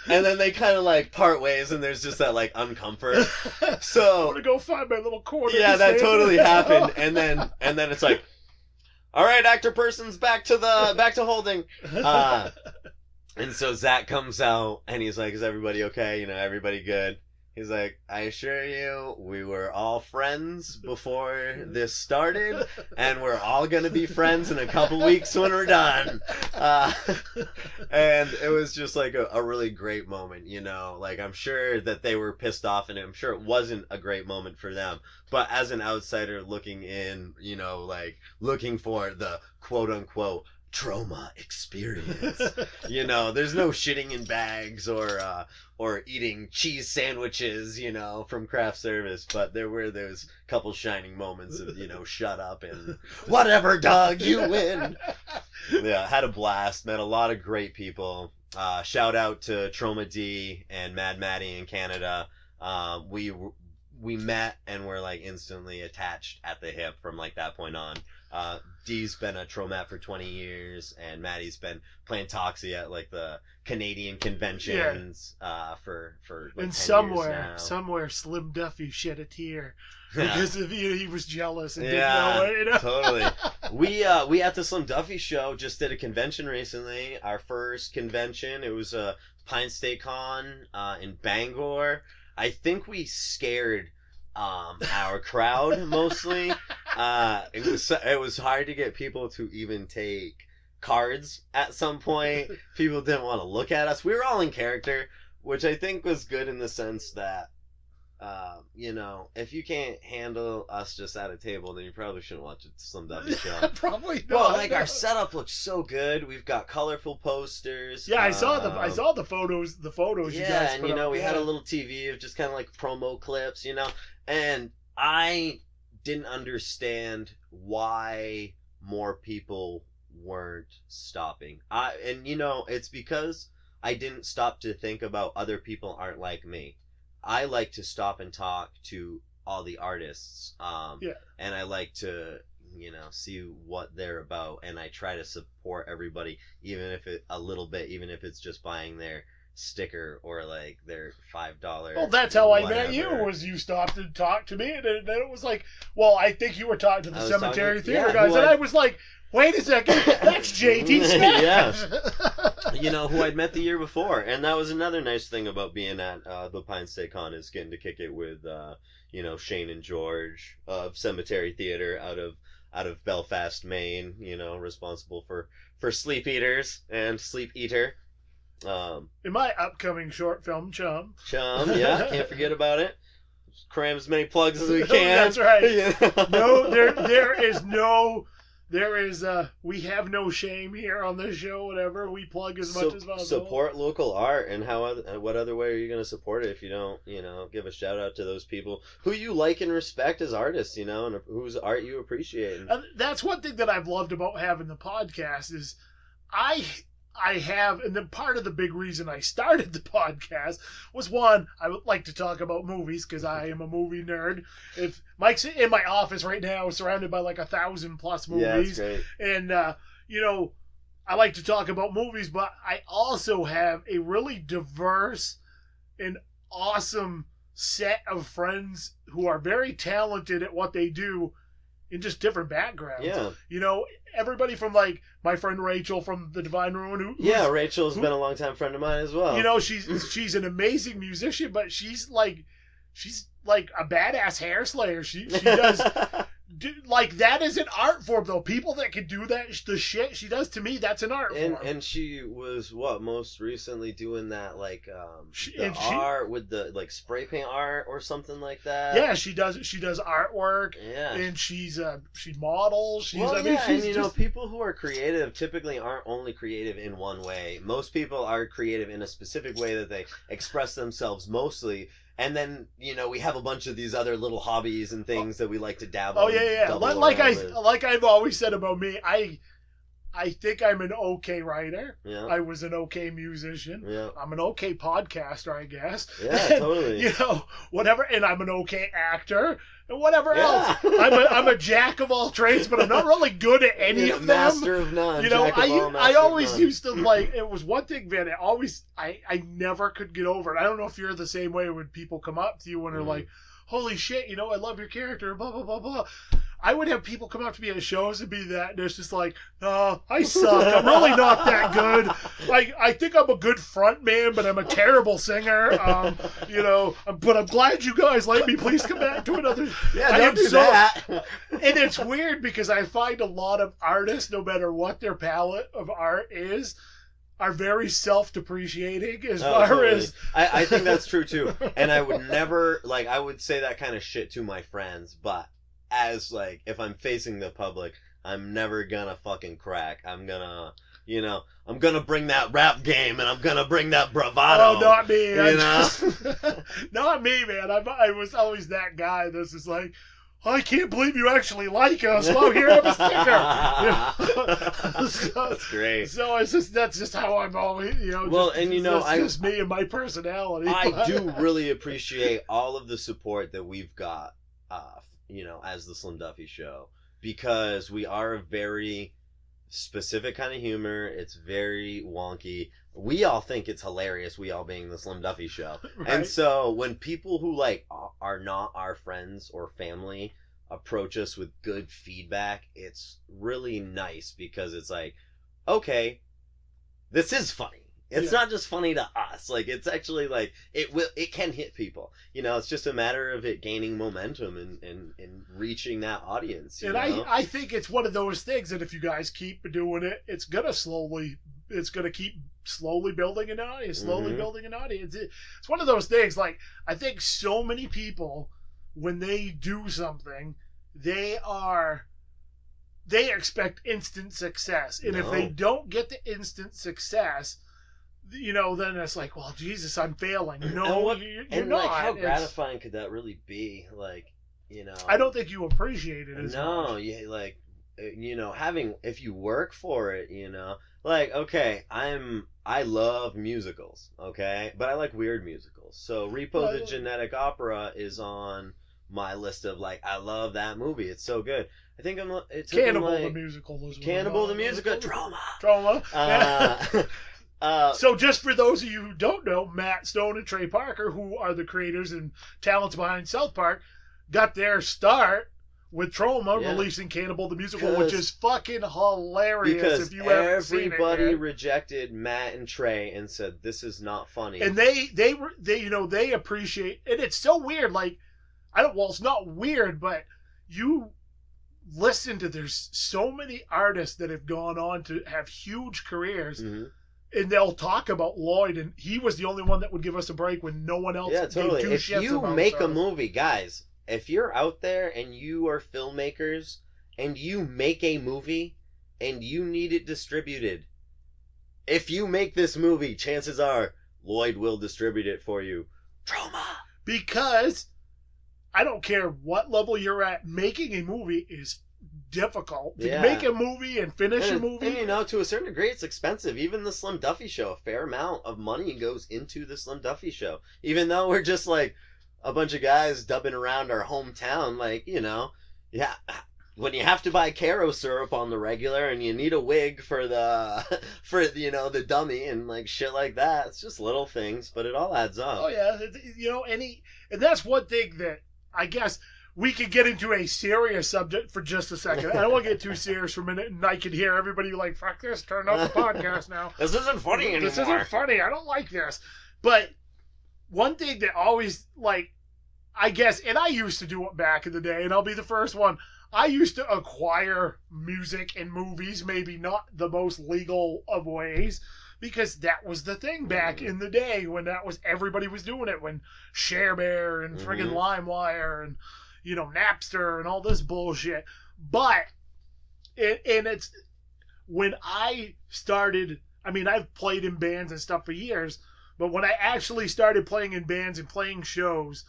And then they kind of like part ways, and there's just that like uncomfort. So I'm gonna go find my little corner. Yeah, that totally happened. And then it's like, all right, actor person's back to holding. And so Zach comes out, and he's like, "Is everybody okay? You know, everybody good?" He's like, "I assure you, we were all friends before this started, and we're all going to be friends in a couple weeks when we're done." And it was just like a really great moment, you know. Like, I'm sure that they were pissed off, and I'm sure it wasn't a great moment for them. But as an outsider looking in, you know, like, looking for the quote-unquote Troma experience. You know, there's no shitting in bags or eating cheese sandwiches, you know, from craft service, but there were those couple shining moments of, you know, shut up and whatever, Doug, you win. Yeah, had a blast, met a lot of great people. Shout out to Troma D and Mad Maddie in Canada. We met and were like instantly attached at the hip from like that point on. Dee's been a Tromat for 20 years, and Maddie's been playing Toxie at like the Canadian conventions for like, and 10 years now. somewhere Slim Duffy shed a tear because of you. He was jealous and yeah, didn't know it. You know? Totally. We at the Slim Duffy Show just did a convention recently. Our first convention. It was a Pine State Con in Bangor. I think we scared our crowd mostly. It was hard to get people to even take cards at some point. People didn't want to look at us. We were all in character, which I think was good in the sense that, if you can't handle us just at a table, then you probably shouldn't watch a Slim Duffy Show. Probably not. Well, like, our setup looks so good. We've got colorful posters. Yeah, I saw the photos. The photos. Yeah, you guys put and up. we had a little TV of just kind of like promo clips, and I didn't understand why more people weren't stopping. It's because I didn't stop to think about other people aren't like me. I like to stop and talk to all the artists, and I like to, see what they're about, and I try to support everybody, even if it's just buying their sticker or like their $5. Well, that's how I met you. Was you stopped and talked to me, and then it was like, well, I think you were talking to the Cemetery Theater guys, and I was like, wait a second, that's JT Smith. Yeah. Who I'd met the year before. And that was another nice thing about being at the Pine State Con, is getting to kick it with, Shane and George of Cemetery Theater out of Belfast, Maine, responsible for Sleep Eaters and Sleep Eater. In my upcoming short film, Chum, yeah, can't forget about it. Just cram as many plugs as we can. That's right. No, we have no shame here on this show. Whatever, we plug as much as possible. Support local art, and what other way are you going to support it if you don't, give a shout out to those people who you like and respect as artists, and whose art you appreciate. That's one thing that I've loved about having the podcast is I have, and then part of the big reason I started the podcast was, one, I would like to talk about movies because I am a movie nerd. If Mike's in my office right now, surrounded by like 1,000+ movies, yeah, that's great. And I like to talk about movies, but I also have a really diverse and awesome set of friends who are very talented at what they do in just different backgrounds. Yeah. Everybody from like my friend Rachel from the Divine Ruin. Rachel's been a longtime friend of mine as well. She's an amazing musician, but she's like a badass hair slayer. She does like that is an art form though. People that can do that, the shit she does, to me, that's an art form. And she was most recently doing that art with the like spray paint art or something like that. Yeah, she does artwork. Yeah, and she models. People who are creative typically aren't only creative in one way. Most people are creative in a specific way that they express themselves mostly. And then, we have a bunch of these other little hobbies and things that we like to dabble. Oh, yeah. Like I've always said about me, I think I'm an okay writer. Yeah. I was an okay musician. Yeah. I'm an okay podcaster, I guess. Yeah, totally. Whatever. And I'm an okay actor. And whatever else. I'm a jack of all trades, but I'm not really good at any of them. Master of none. I always used to it was one thing, man. I never could get over it. I don't know if you're the same way when people come up to you and are like, holy shit, I love your character, blah, blah, blah, blah. I would have people come up to me at shows and be that, and it's just like, oh, I suck. I'm really not that good. I think I'm a good front man, but I'm a terrible singer. But I'm glad you guys let me. Please come back to another. Yeah, don't do that. And it's weird because I find a lot of artists, no matter what their palette of art is, are very self-depreciating as far as... I think that's true, too. And I would never, I would say that kind of shit to my friends, but as, if I'm facing the public, I'm never gonna fucking crack. I'm gonna, I'm gonna bring that rap game, and I'm gonna bring that bravado. Oh, not me. Not me, man. I was always that guy that's just like, I can't believe you actually like us. Well, here, have a sticker. That's great. So that's just how I'm always, that's just me and my personality. I do really appreciate all of the support that we've got, as the Slim Duffy Show, because we are a very specific kind of humor. It's very wonky. We all think it's hilarious, we all being the Slim Duffy Show. Right. And so when people who are not our friends or family approach us with good feedback, it's really nice because it's like, okay, this is funny. It's not just funny to chaos. Like, it's actually like it can hit people. It's just a matter of it gaining momentum and reaching that audience. And I think it's one of those things that if you guys keep doing it, it's gonna keep slowly building an audience, building an audience. It's one of those things. Like, I think so many people, when they do something, they expect instant success. And if they don't get the instant success, then it's like, well, Jesus, I'm failing. No, you're not. Like, how gratifying could that really be? Like, I don't think you appreciate it as much. No, like, if you work for it, like, okay, I love musicals, okay, but I like weird musicals. So Repo the Genetic Opera is on my list of, like, I love that movie. It's so good. I think it's Cannibal the Musical. Cannibal the Musical. Troma. So just for those of you who don't know, Matt Stone and Trey Parker, who are the creators and talents behind South Park, got their start with Troma releasing Cannibal the Musical, which is fucking hilarious. Because if you haven't seen it, everybody rejected Matt and Trey and said this is not funny. And they appreciate, and it's so weird. Like, it's not weird, but you listen to, there's so many artists that have gone on to have huge careers. Mm-hmm. And they'll talk about Lloyd, and he was the only one that would give us a break when no one else. Yeah, totally. Gave two shits if you about make stuff. a movie, guys, if you're out there and you are filmmakers and you make a movie and you need it distributed, if you make this movie, chances are Lloyd will distribute it for you. Troma. Because I don't care what level you're at, making a movie is difficult. To make a movie and finish a movie. And to a certain degree, it's expensive. Even the Slim Duffy Show, a fair amount of money goes into the Slim Duffy Show. Even though we're just like a bunch of guys dubbing around our hometown, like, when you have to buy Caro syrup on the regular and you need a wig for the dummy and like shit like that, it's just little things, but it all adds up. Oh yeah, and that's one thing that I guess we could get into a serious subject for just a second. I don't want to get too serious for a minute, and I can hear everybody like, fuck this, turn off the podcast now. This isn't funny anymore. This isn't funny. I don't like this. But one thing that always, like, I guess, and I used to do it back in the day, and I'll be the first one, I used to acquire music and movies, maybe not the most legal of ways, because that was the thing back in the day when everybody was doing it, when ShareBear and friggin' LimeWire and Napster and all this bullshit. But it's when I started, I mean, I've played in bands and stuff for years, but when I actually started playing in bands and playing shows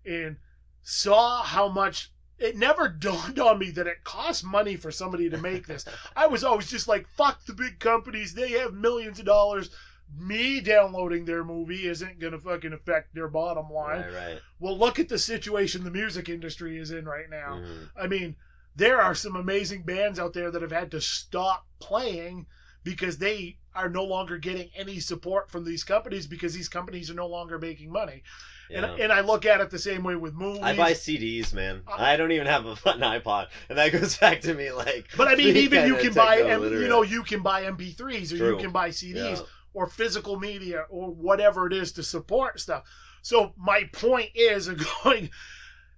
and saw how much, it never dawned on me that it costs money for somebody to make this. I was always just like, fuck the big companies, they have millions of dollars. Me downloading their movie isn't going to fucking affect their bottom line. Right. Well, look at the situation the music industry is in right now. I mean, there are some amazing bands out there that have had to stop playing because they are no longer getting any support from these companies because these companies are no longer making money. Yeah. And I look at it the same way with movies. I buy CDs, man. I don't even have an iPod, and that goes back to me like. But I mean, even you can buy, you can buy MP3s or you can buy CDs. Yeah. Or physical media, or whatever it is to support stuff. So my point is,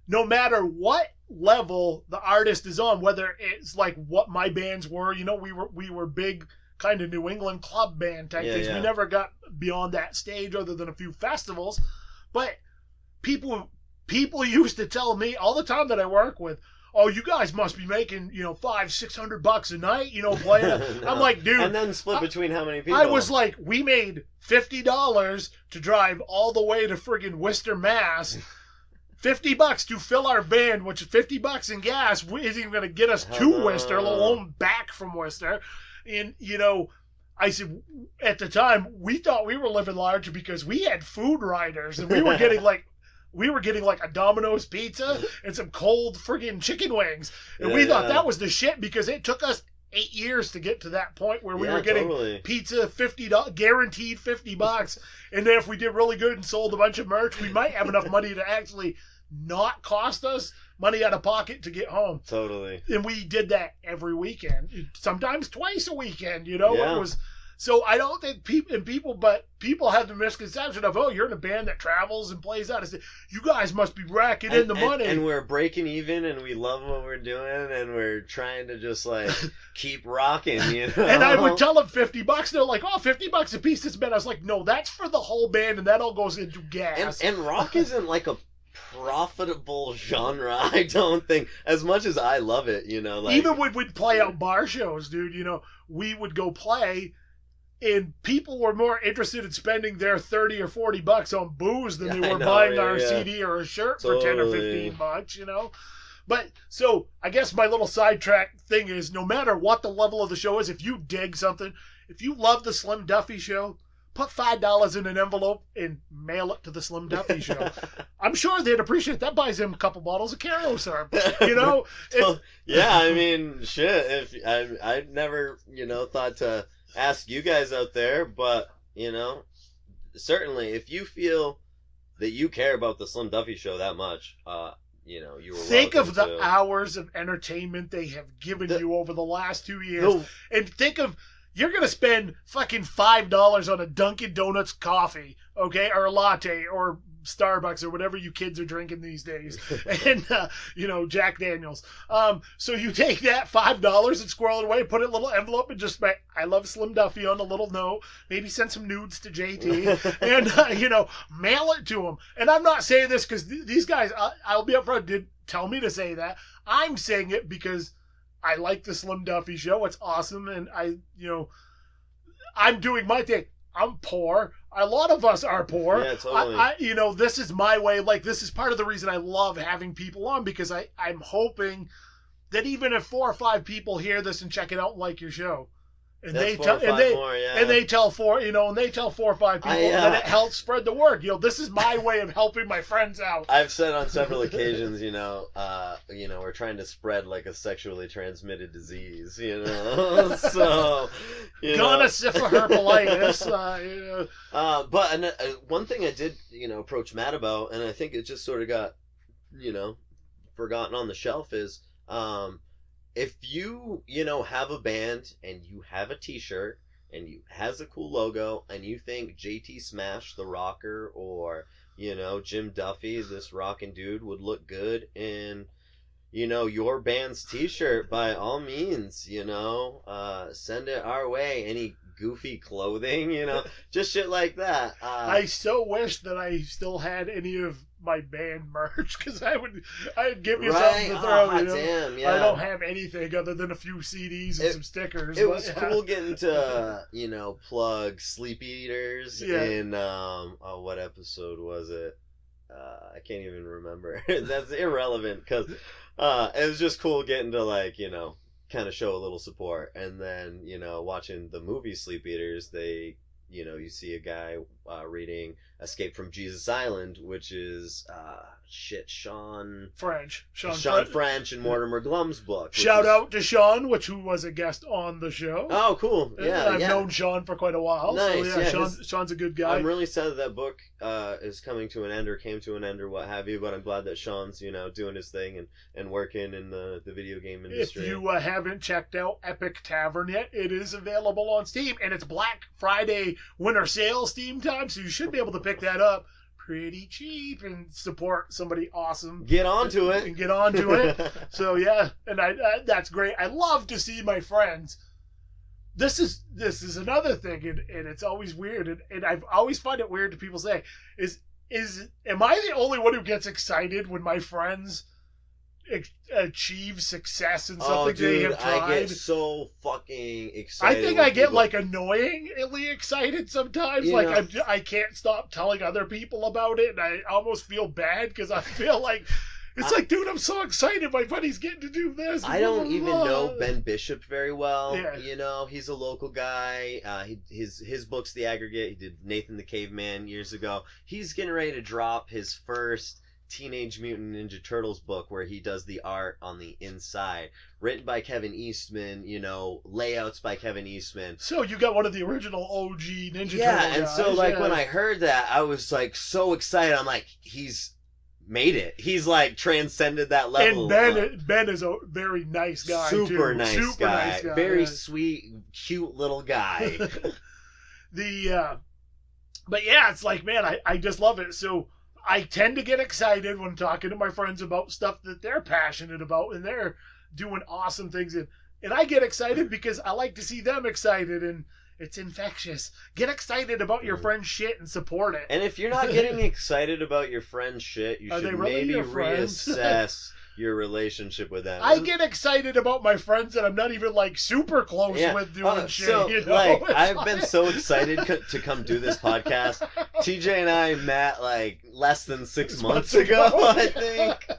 no matter what level the artist is on, whether it's like what my bands were, we were big kind of New England club band type things. We never got beyond that stage other than a few festivals. But people used to tell me all the time that I work with, oh, you guys must be making, $500-600 a night, playing. No. I'm like, dude. And then split between how many people? I was like, we made $50 to drive all the way to friggin' Worcester, Mass. $50 to fill our van, which is $50 in gas isn't even going to get us to Worcester, let alone back from Worcester. And, I said, at the time, we thought we were living large because we had food riders and we were getting like a Domino's pizza and some cold friggin' chicken wings. And we thought that was the shit because it took us 8 years to get to that point where we were getting pizza $50, guaranteed $50. And then if we did really good and sold a bunch of merch, we might have enough money to actually not cost us money out of pocket to get home. Totally. And we did that every weekend, sometimes twice a weekend, It was So I don't think people have the misconception of, oh, you're in a band that travels and plays out. You guys must be racking in the money. And we're breaking even, and we love what we're doing, and we're trying to just like keep rocking, you know. And I would tell them $50. They're like, oh, $50 a piece. This band. I was like, no, that's for the whole band, and that all goes into gas. And rock isn't like a profitable genre, I don't think, as much as I love it, you know. Like, even when we'd play out bar shows, dude, you know, we would go play, and people were more interested in spending their $30 or $40 on booze than they were buying our CD or a shirt for $10 or $15, you know. But so I guess my little sidetrack thing is, no matter what the level of the show is, if you dig something, if you love the Slim Duffy Show, put $5 in an envelope and mail it to the Slim Duffy Show. I'm sure they'd appreciate that. Buys them a couple bottles of Caro syrup, you know. Yeah, I mean, shit. If I'd never, you know, thought to ask you guys out there, but you know, certainly if you feel that you care about the Slim Duffy Show that much, you know, you were think of the hours of entertainment they have given you over the last 2 years, and think of, you're gonna spend fucking $5 on a Dunkin' Donuts coffee, okay, or a latte, or Starbucks, or whatever you kids are drinking these days, and you know, Jack Daniels. So you take that $5 and squirrel it away, put it in a little envelope, and just write, "I love Slim Duffy" on a little note. Maybe send some nudes to JT, and you know, mail it to him. And I'm not saying this because these guys, I'll be upfront, did tell me to say that. I'm saying it because I like the Slim Duffy Show. It's awesome, and I'm doing my thing. I'm poor. A lot of us are poor. Yeah, totally. You know, this is my way. Like, this is part of the reason I love having people on, because I'm hoping that even if 4 or 5 people hear this and check it out and like your show, and they tell 4 or 5 people, then it helps spread the word. You know, this is my way of helping my friends out. I've said on several occasions, you know, we're trying to spread like a sexually transmitted disease, you know. So, gonosyphilis, you know. But one thing I did, you know, approach Matt about, and I think it just sort of got, you know, forgotten on the shelf, is if you know, have a band and you have a t-shirt and you has a cool logo and you think JT Smash the rocker, or, you know, Jim Duffy, this rockin' dude, would look good in, you know, your band's t-shirt, by all means, you know, send it our way. Any goofy clothing, you know, just shit like that. I so wish that I still had any of my band merch, because I'd give you something to throw. You know? Damn, yeah. I don't have anything other than a few CDs and some stickers. It was cool getting to, you know, plug Sleep Eaters in, what episode was it? I can't even remember. That's irrelevant, because it was just cool getting to, like, you know, kind of show a little support. And then, you know, watching the movie Sleep Eaters, they, you know, you see a guy reading Escape from Jesus Island, which is Sean French and Mortimer Glum's book. Shout out to Sean, who was a guest on the show. Oh, cool. Yeah, I've known Sean for quite a while. Nice. So yeah, Sean's a good guy. I'm really sad that book is coming to an end, or came to an end, or what have you, but I'm glad that Sean's, you know, doing his thing and working in the video game industry. If you haven't checked out Epic Tavern yet, it is available on Steam, and it's Black Friday winter sale Steam time, so you should be able to pick that up pretty cheap and support somebody awesome. Get onto it. And get onto it. So yeah, and I that's great. I love to see my friends. This is another thing, and it's always weird, and I've always find it weird to people say, am I the only one who gets excited when my friends achieve success in something they have tried? I get so fucking excited. I think I get like annoyingly excited sometimes. I can't stop telling other people about it, and I almost feel bad because I feel like it's like, dude, I'm so excited. My buddy's getting to do this. I don't even know Ben Bishop very well. Yeah. You know, he's a local guy. His book's The Aggregate. He did Nathan the Caveman years ago. He's getting ready to drop his first Teenage Mutant Ninja Turtles book, where he does the art on the inside, written by Kevin Eastman, you know, layouts by Kevin Eastman. So you got one of the original OG Ninja Turtles. Yeah, and so like when I heard that, I was like so excited. I'm like, he's made it. He's like transcended that level. And Ben is a very nice guy. Super too. Nice Super guy. Nice guy. Very sweet, cute little guy. But yeah, it's like, man, I just love it. So I tend to get excited when talking to my friends about stuff that they're passionate about and they're doing awesome things. And I get excited because I like to see them excited, and it's infectious. Get excited about your friend's shit and support it. And if you're not getting excited about your friend's shit, you should maybe reassess your relationship with them. I get excited about my friends that I'm not even like super close with doing shit. So, you know? like, I've been so excited to come do this podcast. TJ and I met like less than 6 months ago, I think.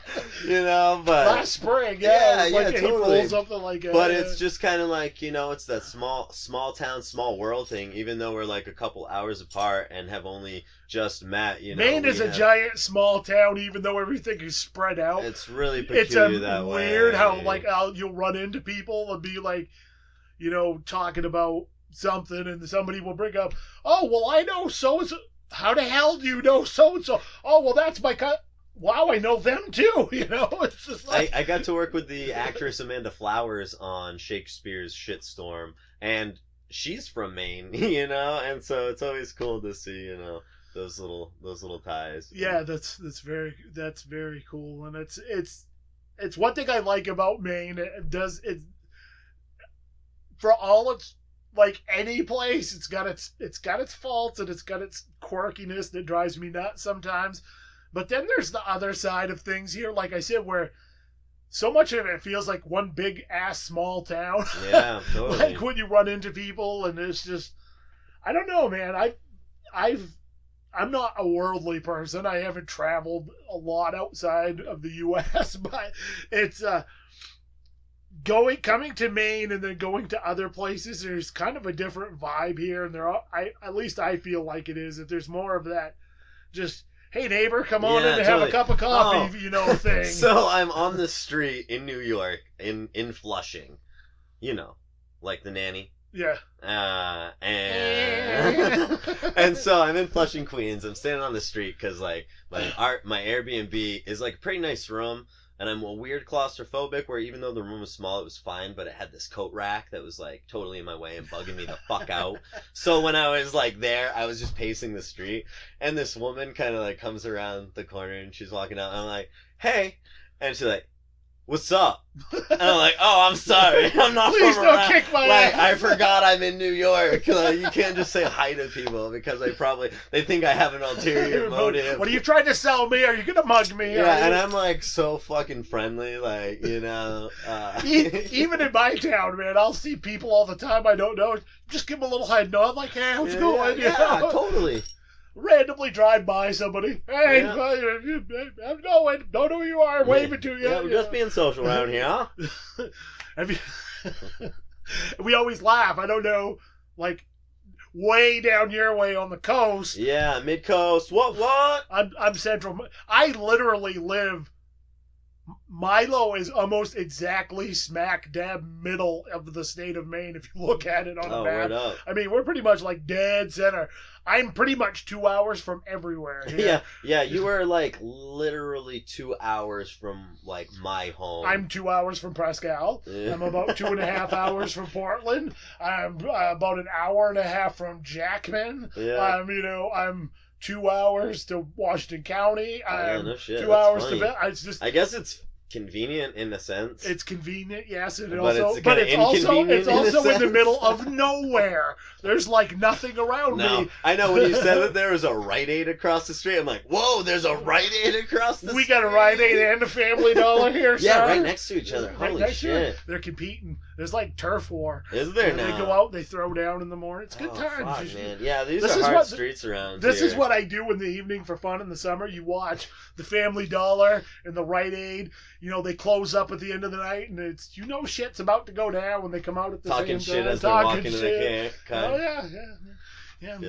You know, but last spring, yeah, it was like totally. April, something like that. But it's just kind of like, you know, it's that small town, small world thing. Even though we're like a couple hours apart and have only just met, you know. Maine is a giant small town, even though everything is spread out. It's really peculiar that way. It's weird how like you'll run into people and be like, you know, talking about something, and somebody will bring up, oh, well, I know so and so. How the hell do you know so and so? Oh, well, that's my wow, I know them too. You know, it's just like I got to work with the actress Amanda Flowers on Shakespeare's Shitstorm, and she's from Maine, you know, and so it's always cool to see, you know, those little ties. Yeah, that's very cool, and it's one thing I like about Maine. It for all its, like any place, it's got its faults and it's got its quirkiness that drives me nuts sometimes. But then there's the other side of things here, like I said, where so much of it feels like one big ass small town. Yeah, totally. Like when you run into people, and it's just, I don't know, man. I'm not a worldly person. I haven't traveled a lot outside of the U.S., but it's coming to Maine and then going to other places. There's kind of a different vibe here, and at least I feel like it is. That there's more of that, just hey neighbor, come on in and have a cup of coffee, you know, thing. So I'm on the street in New York, in Flushing, you know, like the nanny. Yeah. And so I'm in Flushing, Queens. I'm standing on the street because like my Airbnb is like a pretty nice room, and I'm a weird claustrophobic where even though the room was small, it was fine, but it had this coat rack that was like totally in my way and bugging me the fuck out. So when I was like there, I was just pacing the street, and this woman kind of like comes around the corner and she's walking out, and I'm like, hey, and she's like, what's up? And I'm like, oh, I'm sorry. I'm not Please from don't around. kick my like, ass. I forgot I'm in New York. Like, you can't just say hi to people because they think I have an ulterior motive. What are you trying to sell me? Are you going to mug me? Yeah, and I'm like so fucking friendly, like, you know. Even in my town, man, I'll see people all the time I don't know. Just give them a little head nod, like, hey, how's it going? Yeah, You know? totally. Randomly drive by somebody. Hey, don't know who you are. I'm waving to you. Yeah, we're just being social around here, huh? We always laugh. I don't know, like, way down your way on the coast. Yeah, mid-coast. What? I'm central. I literally live. Milo is almost exactly smack dab middle of the state of Maine if you look at it on a map. Word up. I mean, we're pretty much like dead center. I'm pretty much 2 hours from everywhere. Yeah, you were like literally 2 hours from like my home. I'm 2 hours from Pascal. Yeah. I'm about 2.5 hours from Portland. I'm about an hour and a half from Jackman. Yeah. I'm 2 hours to Washington County. No shit. 2 That's hours funny. to it's just. I guess it's convenient in a sense. It's convenient, yes, and But also, it's but kinda it's also inconvenient in a in the middle of nowhere. There's like nothing around No, me. I know when you said that there was a Rite Aid across the street, I'm like, whoa, there's a Rite Aid across the We street. got a Rite Aid and a Family Dollar here, Yeah, son. right next to each other. Right Holy next to it. shit. They're competing. There's like turf war. Is there And now? They go out, they throw down in the morning. It's good Oh, times. fuck, You man. should- Yeah, these This are is hard what- streets around This here. is what I do in the evening for fun in the summer. You watch the Family Dollar and the Rite Aid. You know, they close up at the end of the night, and it's, you know, shit's about to go down when they come out at the Talking same shit time. as they're walking in the car. Oh, yeah.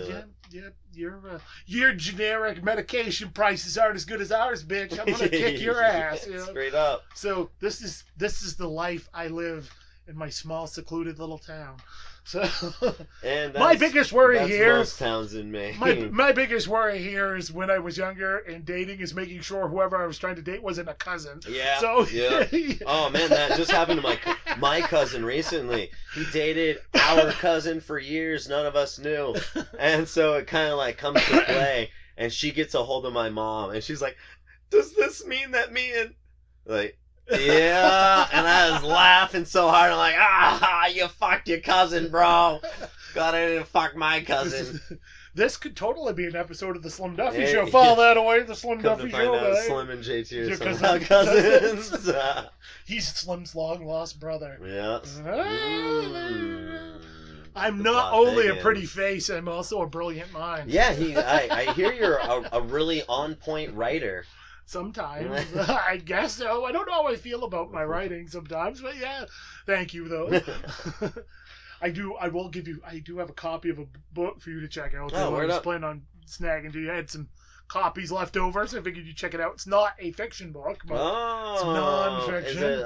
Your generic medication prices aren't as good as ours, bitch. I'm gonna kick your ass. You know? Straight up. So this is the life I live in my small, secluded little town. So And my biggest worry that's here, most Townsend Maine. my biggest worry here is when I was younger and dating is making sure whoever I was trying to date wasn't a cousin. Yeah. So yeah. Oh man, that just happened to my cousin recently. He dated our cousin for years. None of us knew, and so it kind of like comes to play. And she gets a hold of my mom, and she's like, "Does this mean that me and like?" Yeah, and I was laughing so hard. I'm like, you fucked your cousin, bro. God, I didn't fuck my cousin. This could totally be an episode of the Slim Duffy Yeah, Show. File that away, the Slim Come Duffy to find Show. out, Guys. Slim and JT Your are somehow cousins. He's Slim's long lost brother. Yeah. I'm The not plot only a thickens. pretty face, I'm also a brilliant mind. Yeah, I hear you're a really on point writer. Sometimes. I guess so. I don't know how I feel about my writing sometimes, but yeah. Thank you, though. I do have a copy of a book for you to check out. Oh, I word was up. planning on snagging to you. I had some copies left over, so I figured you'd check it out. It's not a fiction book, but it's non-fiction. Is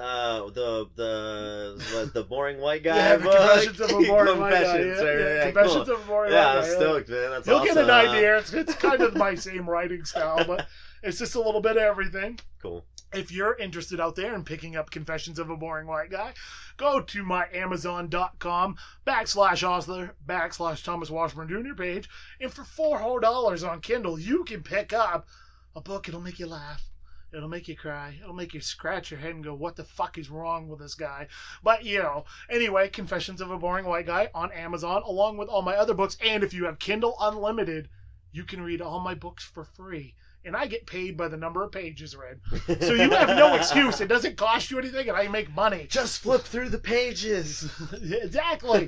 it the boring white guy? Yeah, the book? Confessions of a Boring White Guy. Confessions, Yeah, right, yeah, yeah, Confessions cool. of a Boring Yeah, White I'm Guy. Yeah. stoked, man. That's You'll awesome. get an idea. It's kind of my same writing style, but it's just a little bit of everything. Cool. If you're interested out there in picking up Confessions of a Boring White Guy, go to my Amazon.com /author /Thomas Washburn Jr. page, and for $4 on Kindle, you can pick up a book. It'll make you laugh. It'll make you cry. It'll make you scratch your head and go, what the fuck is wrong with this guy? But, anyway, Confessions of a Boring White Guy on Amazon, along with all my other books. And if you have Kindle Unlimited, you can read all my books for free. And I get paid by the number of pages read. So you have no excuse. It doesn't cost you anything, and I make money. Just flip through the pages. Exactly.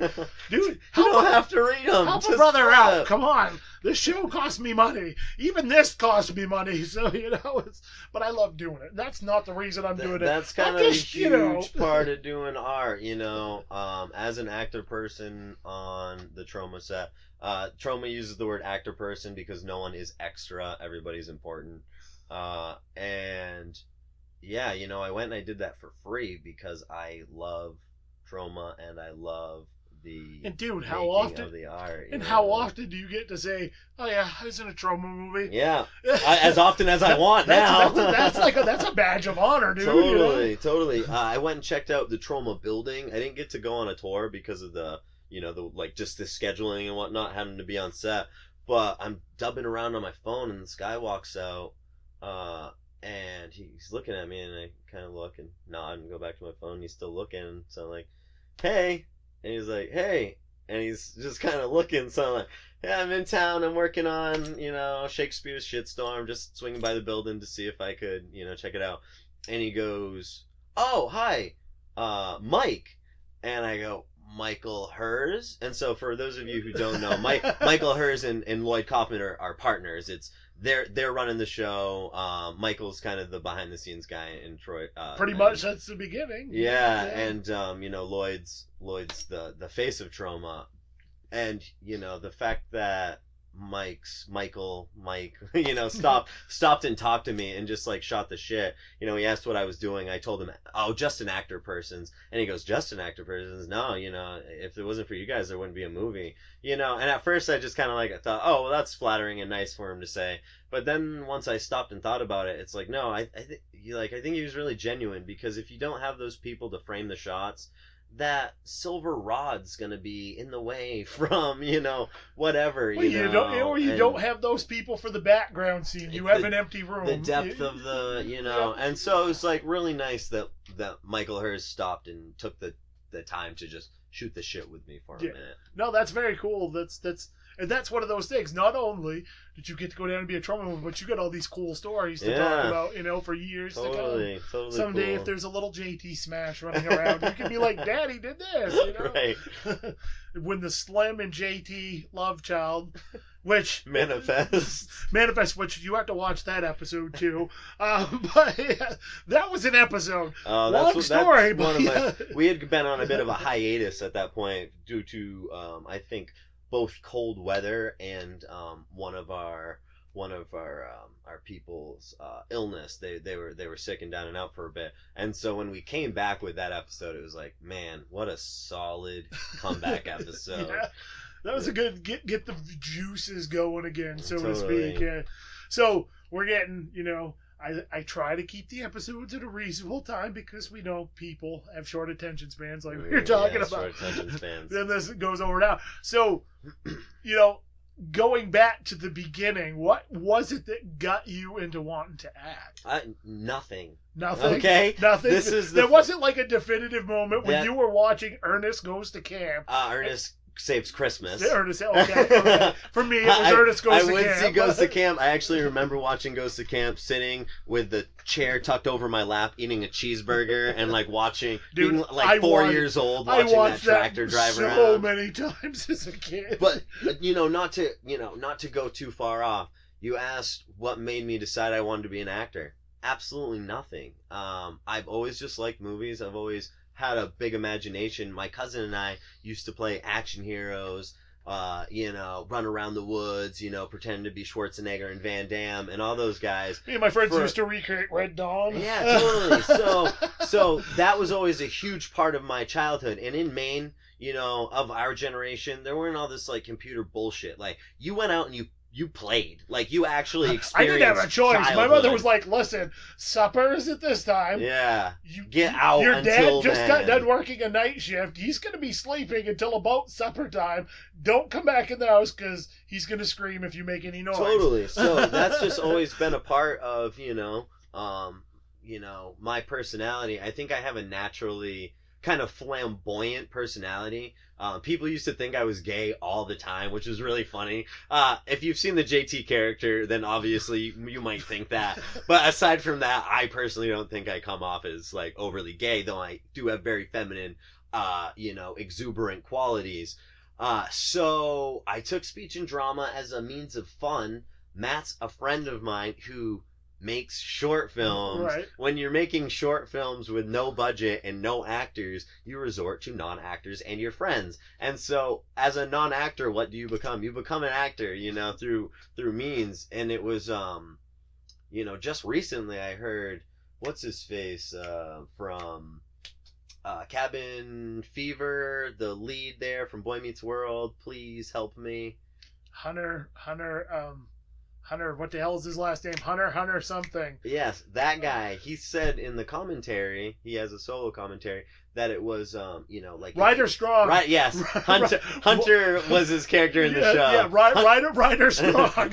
Dude, You don't have to read them. help a Just brother flip. out. Come on. This show costs me money. Even this costs me money. So, but I love doing it. That's not the reason I'm doing it. That's kind I'm of a just, huge part of doing art, as an actor person on the Troma set. Troma uses the word actor person because no one is extra. Everybody's important. And yeah, I went and I did that for free because I love Troma and I love the And dude, making how often of the art. and how often do you get to say, "Oh yeah, I was in a Troma movie"? Yeah, as often as I want now. That's a badge of honor, dude. Totally. I went and checked out the Troma building. I didn't get to go on a tour because of the just the scheduling and whatnot, having to be on set. But I'm dubbing around on my phone, and this guy walks out, and he's looking at me, and I kind of look and nod and go back to my phone. And he's still looking, so I'm like, "Hey," and he's like, "Hey," and he's just kind of looking, so I'm like, "Yeah, I'm in town. I'm working on, Shakespeare's Shitstorm, just swinging by the building to see if I could, check it out." And he goes, "Oh, hi, Mike," and I go, "Michael Hers." And so for those of you who don't know, Michael Hers and Lloyd Kaufman are partners. They're running the show. Michael's kind of the behind the scenes guy in Troy. Pretty much since the beginning. Yeah, and Lloyd's the face of Troma, and the fact that Mike stopped and talked to me and just like shot the shit. He asked what I was doing. I told him, "Oh, just an actor person's," and he goes, "Just an actor person's? No, if it wasn't for you guys, there wouldn't be a movie." And at first I just kind of I thought, "Oh, well, that's flattering and nice for him to say." But then once I stopped and thought about it, it's like, no, I think he was really genuine, because if you don't have those people to frame the shots, that silver rod's gonna be in the way from whatever. Well, you don't have those people for the background scene. You have an empty room. The depth of the and so it's like really nice that Michael Hers stopped and took the time to just shoot the shit with me for a minute. No, that's very cool. That's one of those things. Not only did you get to go down and be a Troma movie, but you got all these cool stories to talk about, for years to come. Totally Someday, cool. if there's a little JT smash running around, you can be like, "Daddy did this," Right. When the Slim and JT love child, which manifest, which you have to watch that episode too. But yeah, that was an episode. Long story, but we had been on a bit of a hiatus at that point due to I think both cold weather and one of our one of our people's illness. They were sick and down and out for a bit, and so when we came back with that episode, it was like, man, what a solid comeback episode. Yeah, that was a good get the juices going again, so to Totally. speak. Yeah. So we're getting, I try to keep the episodes at a reasonable time because we know people have short attention spans, like we were talking about. Short attention spans. Then this goes over now. So, going back to the beginning, what was it that got you into wanting to act? Nothing. Nothing. Okay. Nothing. This is there wasn't like a definitive moment when That- you were watching Ernest Goes to Camp. Ernest Saves Christmas. Ernest, okay. For me, it was Ernest Goes to Camp. I would see Goes to Camp. I actually remember watching Goes to Camp, sitting with the chair tucked over my lap, eating a cheeseburger, and like watching, Dude, being like 4 years old, watching that tractor drive around. so many times as a kid. But not to go too far off. You asked what made me decide I wanted to be an actor. Absolutely nothing. I've always just liked movies. I've always had a big imagination. My cousin and I used to play action heroes, run around the woods, pretend to be Schwarzenegger and Van Damme and all those guys. Me and my friends used to recreate Red Dawn. Yeah, totally. So that was always a huge part of my childhood. And in Maine, of our generation, there weren't all this like computer bullshit. Like you went out and you played. Like you actually experienced I didn't have a choice. childhood. My mother was like, listen, supper is at this time. Yeah. You Get out Your until dad just then. got done working a night shift. He's going to be sleeping until about supper time. Don't come back in the house because he's going to scream if you make any noise. Totally. So that's just always been a part of, my personality. I think I have a naturally kind of flamboyant personality. People used to think I was gay all the time, which is really funny. If you've seen the JT character, then obviously you might think that. But aside from that, I personally don't think I come off as like overly gay, though I do have very feminine, exuberant qualities. So I took speech and drama as a means of fun. Matt's a friend of mine who makes short films. Right. When you're making short films with no budget and no actors, you resort to non-actors and your friends. And so as a non-actor, what do you become? You become an actor, through means. And it was just recently I heard what's his face from Cabin Fever, the lead there from Boy Meets World, please help me. Hunter, what the hell is his last name? Hunter something. Yes, that guy. He said in the commentary, he has a solo commentary, that it was, Ryder Strong. Right, yes. Hunter was his character in the show. Yeah, Ryder Strong.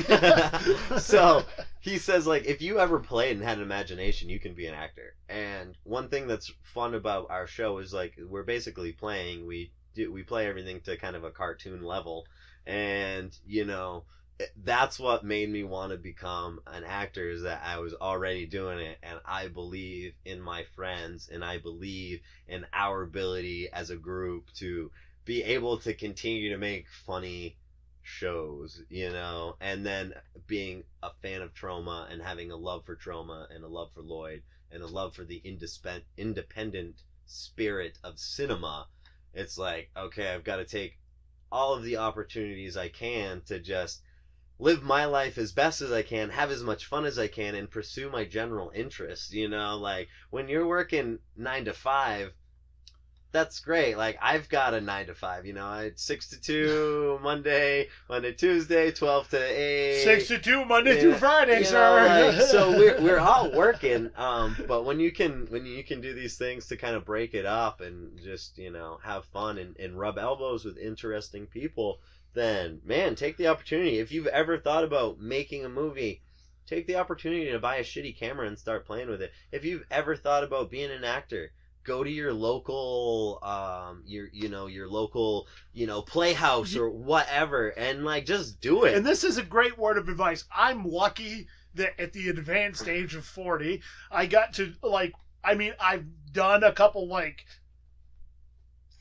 So, he says, like, if you ever played and had an imagination, you can be an actor. And one thing that's fun about our show is, like, we're basically playing. We play everything to kind of a cartoon level. And, that's what made me want to become an actor, is that I was already doing it, and I believe in my friends, and I believe in our ability as a group to be able to continue to make funny shows, and then being a fan of Troma and having a love for Troma and a love for Lloyd and a love for the independent spirit of cinema. It's like, okay, I've got to take all of the opportunities I can to just live my life as best as I can, have as much fun as I can, and pursue my general interests. Like when you're working 9 to 5, that's great. Like I've got a 9 to 5. It's 6 to 2 Monday, Tuesday, 12 to 8. 6 to 2 Monday through Friday, sir. So we're all working. But when you can do these things to kind of break it up and just have fun and rub elbows with interesting people, then, man, take the opportunity. If you've ever thought about making a movie, take the opportunity to buy a shitty camera and start playing with it. If you've ever thought about being an actor, go to your local, your local, playhouse or whatever, and like just do it. And this is a great word of advice. I'm lucky that at the advanced age of 40, I got to I've done a couple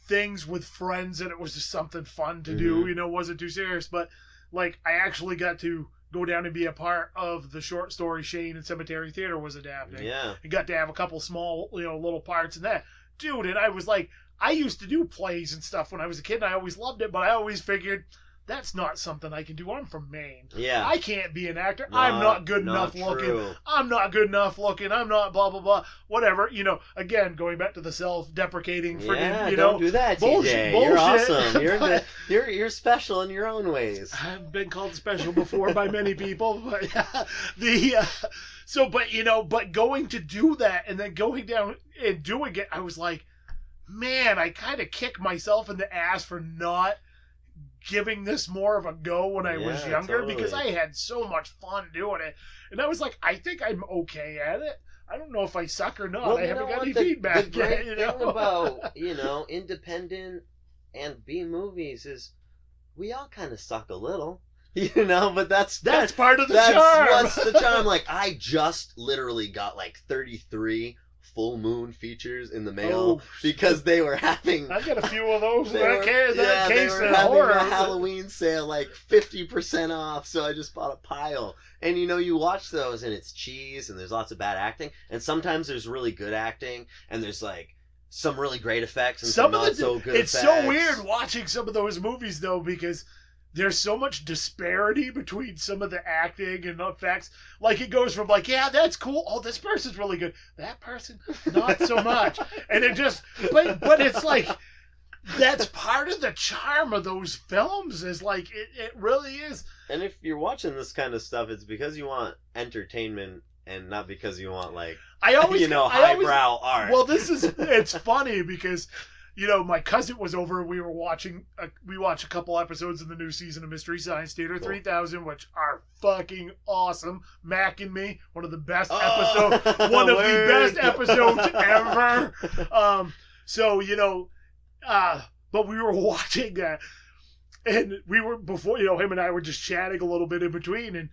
things with friends, and it was just something fun to do. It wasn't too serious, but I actually got to go down and be a part of the short story Shane and Cemetery Theater was adapting. Yeah. And got to have a couple small, little parts in that. Dude, and I was I used to do plays and stuff when I was a kid, and I always loved it, but I always figured that's not something I can do. I'm from Maine. Yeah. I can't be an actor. I'm not good enough looking. I'm not good enough looking. I'm not blah, blah, blah. Whatever. You know, again, going back to the self-deprecating friggin', you know. Don't do that, bullshit, TJ. bullshit. You're awesome. You're special in your own ways. I've been called special before by many people. But but going to do that and then going down and doing it, I was like, man, I kind of kick myself in the ass for not giving this more of a go when I was younger, because I had so much fun doing it. And I was like, I think I'm okay at it. I don't know if I suck or not. Well, I haven't got any feedback the great yet. thing about, independent and B movies is we all kind of suck a little. But that's part of the charm. What's the charm? Like, I just literally got like 33 full moon features in the mail because they were having. I got a few of those. They were having a Halloween sale, like 50% off. So I just bought a pile. And you watch those, and it's cheese, and there's lots of bad acting, and sometimes there's really good acting, and there's like some really great effects and some not so good effects. It's so weird watching some of those movies though, because there's so much disparity between some of the acting and effects. Like, it goes from like, yeah, that's cool. Oh, this person's really good. That person, not so much. And it just, but it's like, that's part of the charm of those films, is like, it really is. And if you're watching this kind of stuff, it's because you want entertainment and not because you want like, highbrow art. Well, it's funny because, my cousin was over. We watched a couple episodes of the new season of Mystery Science Theater 3000, which are fucking awesome. Mac and Me, one of the best episodes ever. But we were watching that, and we were, before, him and I were just chatting a little bit in between, and,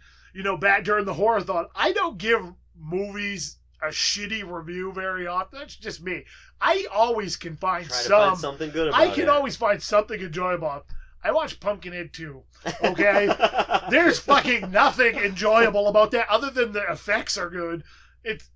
back during the horror-thon, I don't give movies a shitty review very often. That's just me. I always can find something good about it. I can always find something enjoyable. I watched Pumpkinhead 2. Okay? There's fucking nothing enjoyable about that other than the effects are good. It's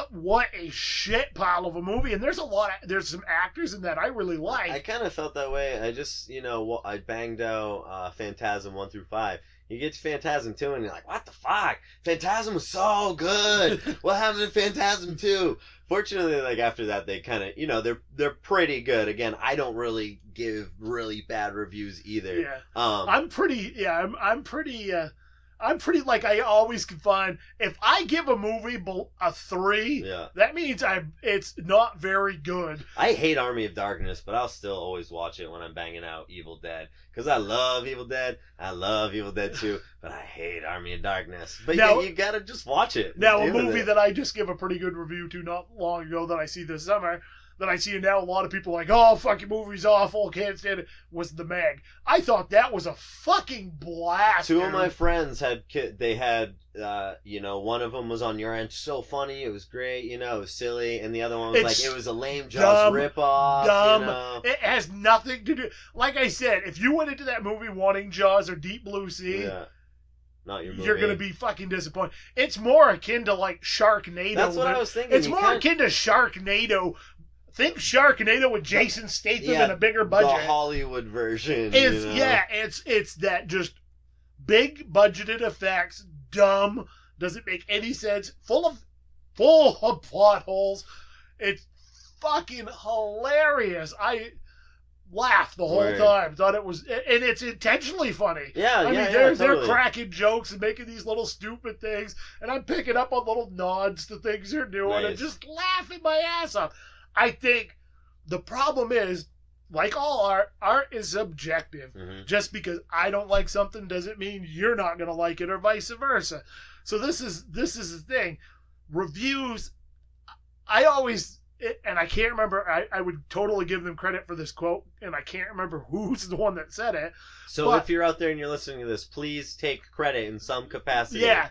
what a shit pile of a movie, and there's some actors in that I really like. I kind of felt that way. I just, I banged out Phantasm 1 through 5. You get to Phantasm 2 and you're like, what the fuck? Phantasm was so good. What happened to Phantasm 2? Fortunately, like, after that, they kind of, they're pretty good. Again, I don't really give really bad reviews either. Yeah. I'm pretty, like, I always can find, if I give a movie a 3, that means it's not very good. I hate Army of Darkness, but I'll still always watch it when I'm banging out Evil Dead. Because I love Evil Dead. I love Evil Dead 2, but I hate Army of Darkness. But now, you gotta just watch it. Now, a movie that I just give a pretty good review to not long ago that I see this summer, that I see now a lot of people like, oh, fucking movie's awful, can't stand it, was The Meg. I thought that was a fucking blast. Two of my friends had one of them was on Your End, so funny, it was great, it was silly, and the other one was like, it was a lame Jaws ripoff. Dumb. It has nothing to do, like I said, if you went into that movie wanting Jaws or Deep Blue Sea, not your movie. You're going to be fucking disappointed. It's more akin to like Sharknado. That's what I was thinking. It's more akin to Sharknado. Think Sharknado with Jason Statham and a bigger budget. The Hollywood version. It's that just big budgeted effects, dumb, doesn't make any sense, full of plot holes. It's fucking hilarious. I laughed the whole time. Thought it was, and it's intentionally funny. They're cracking jokes and making these little stupid things, and I'm picking up on little nods to things they're doing and just laughing my ass off. I think the problem is, like all art is subjective. Mm-hmm. Just because I don't like something doesn't mean you're not going to like it, or vice versa. So this is the thing. Reviews, I always, and I can't remember, I would totally give them credit for this quote, and I can't remember who's the one that said it. So if you're out there and you're listening to this, please take credit in some capacity. Yeah,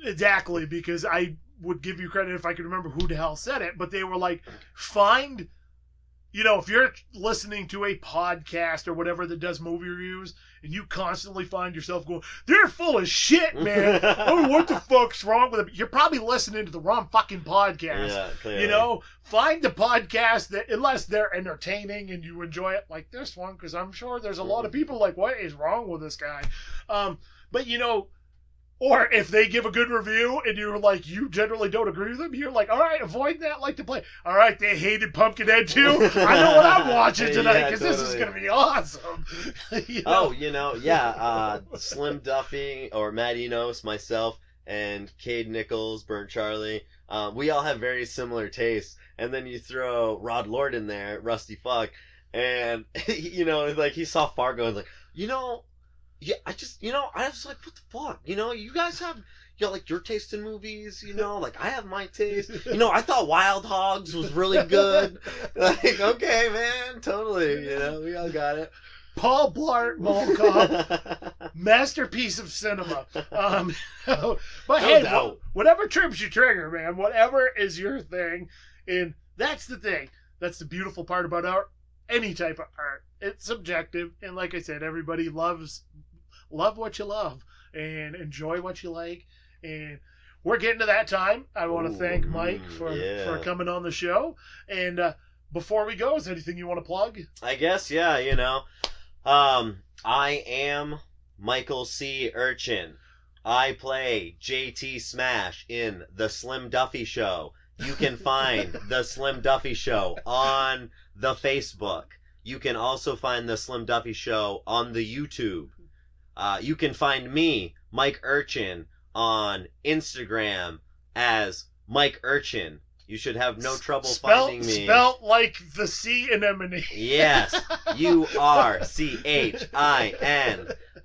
exactly, because I would give you credit if I could remember who the hell said it, but they were like, find if you're listening to a podcast or whatever that does movie reviews, and you constantly find yourself going, they're full of shit, man. Oh, what the fuck's wrong with them? You're probably listening to the wrong fucking podcast. Yeah, clearly. Find the podcast that, unless they're entertaining and you enjoy it, like this one, because I'm sure there's a lot of people like, what is wrong with this guy? But or if they give a good review and you're like, you generally don't agree with them, you're like, all right, avoid that like to play. All right, they hated Pumpkinhead too. I know what I'm watching tonight because this is going to be awesome. Slim Duffy or Matt Enos, myself, and Cade Nichols, Burnt Charlie, we all have very similar tastes. And then you throw Rod Lord in there, Rusty Fuck, and, like he saw Fargo and was like, yeah, I was like, what the fuck? You guys have, like your taste in movies, like I have my taste. I thought Wild Hogs was really good. Like, okay, man, totally, we all got it. Paul Blart Mall Cop, masterpiece of cinema. But hey, whatever trips your trigger, man, whatever is your thing, and that's the thing. That's the beautiful part about art. Any type of art, it's subjective, and like I said, everybody love what you love and enjoy what you like. And we're getting to that time. I want to thank Mike for coming on the show. And before we go, is there anything you want to plug? I guess, yeah, I am Michael C. Urchin. I play JT Smash in The Slim Duffy Show. You can find The Slim Duffy Show on the Facebook. You can also find The Slim Duffy Show on the YouTube. You can find me, Mike Urchin, on Instagram as Mike Urchin. You should have no trouble finding me. Spelt like the C anemone. Yes, Urchin.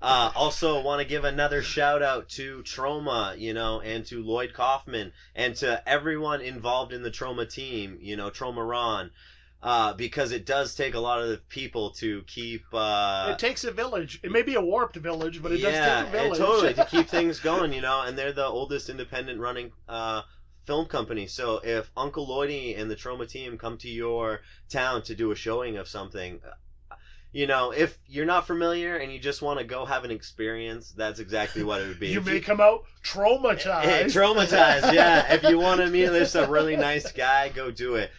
Also want to give another shout out to Troma, and to Lloyd Kaufman, and to everyone involved in the Troma team, Troma Ron. Because it does take a lot of the people to keep... it takes a village. It may be a warped village, but it does take a village. Yeah, totally, to keep things going, and they're the oldest independent running film company. So if Uncle Lloydie and the Troma team come to your town to do a showing of something, if you're not familiar and you just want to go have an experience, that's exactly what it would be. You may come out traumatized. Traumatized, yeah. If you want to meet this a really nice guy, go do it.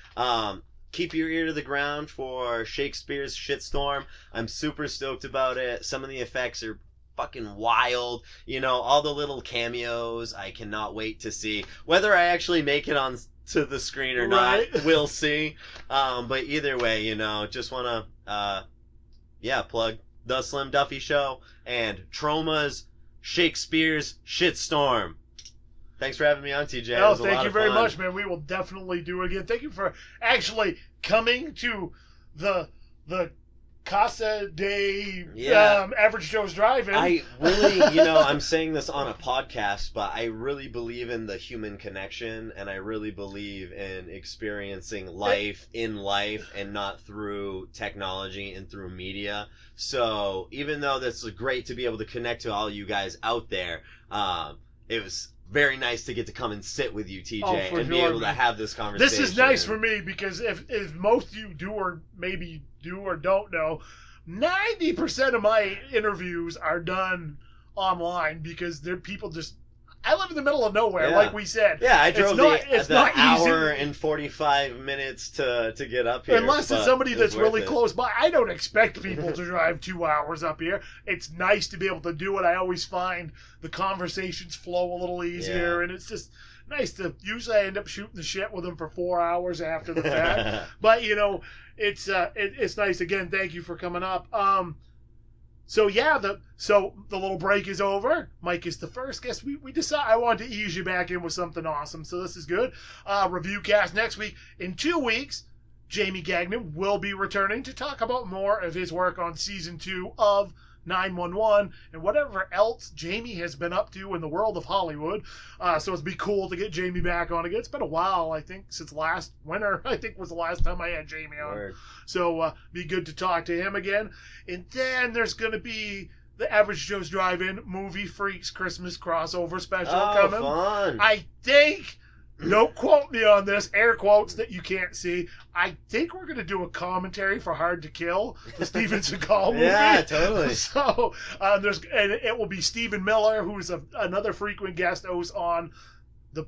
Keep your ear to the ground for Shakespeare's Shitstorm. I'm super stoked about it. Some of the effects are fucking wild. All the little cameos I cannot wait to see. Whether I actually make it on to the screen or not, we'll see. But either way, just want to plug The Slim Duffy Show and Troma's Shakespeare's Shitstorm. Thanks for having me on, TJ. No, thank you very much, man. We will definitely do it again. Thank you for actually coming to the Casa de Average Joe's Drive-In. I really, I'm saying this on a podcast, but I really believe in the human connection, and I really believe in experiencing life in life and not through technology and through media. So even though this is great to be able to connect to all you guys out there, it was very nice to get to come and sit with you, TJ, and be able to have this conversation. This is nice for me because if most of you do or maybe do or don't know, 90% of my interviews are done online because people just... I live in the middle of nowhere, like we said. Yeah, I drove the hour and 45 minutes to get up here. Unless it's somebody that's really close by. I don't expect people to drive 2 hours up here. It's nice to be able to do it. I always find the conversations flow a little easier, and it's just nice to... Usually I end up shooting the shit with them for 4 hours after the fact. But, it's nice. Again, thank you for coming up. So the little break is over. Mike is the first guest. We decided I wanted to ease you back in with something awesome. So this is good. Review cast next week. In 2 weeks, Jamie Gagnon will be returning to talk about more of his work on season 2 of 911 and whatever else Jamie has been up to in the world of Hollywood. So it'd be cool to get Jamie back on again. It's been a while, I think, since last winter. I think was the last time I had Jamie on. Word. So be good to talk to him again. And then there's going to be the Average Joe's Drive-In Movie Freaks Christmas crossover special coming. Fun. I think Don't quote me on this. Air quotes that you can't see. I think we're going to do a commentary for Hard to Kill, the Steven Seagal movie. Yeah, totally. So and it will be Stephen Miller, who's another frequent guest host on the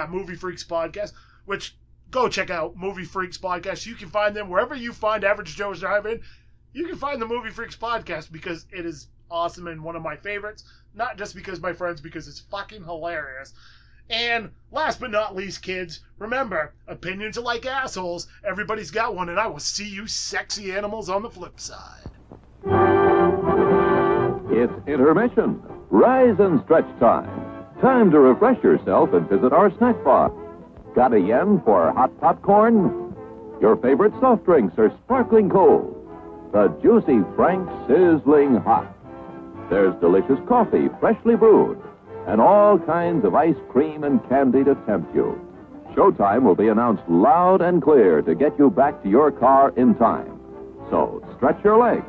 Movie Freaks podcast, which go check out Movie Freaks podcast. You can find them wherever you find Average Joe's Drive-In. You can find the Movie Freaks podcast because it is awesome and one of my favorites. Not just because my friends, because it's fucking hilarious. And last but not least, kids, remember, opinions are like assholes. Everybody's got one, and I will see you sexy animals on the flip side. It's intermission. Rise and stretch time. Time to refresh yourself and visit our snack bar. Got a yen for hot popcorn? Your favorite soft drinks are sparkling cold. The juicy Frank sizzling hot. There's delicious coffee, freshly brewed. And all kinds of ice cream and candy to tempt you. Showtime will be announced loud and clear to get you back to your car in time. So stretch your legs.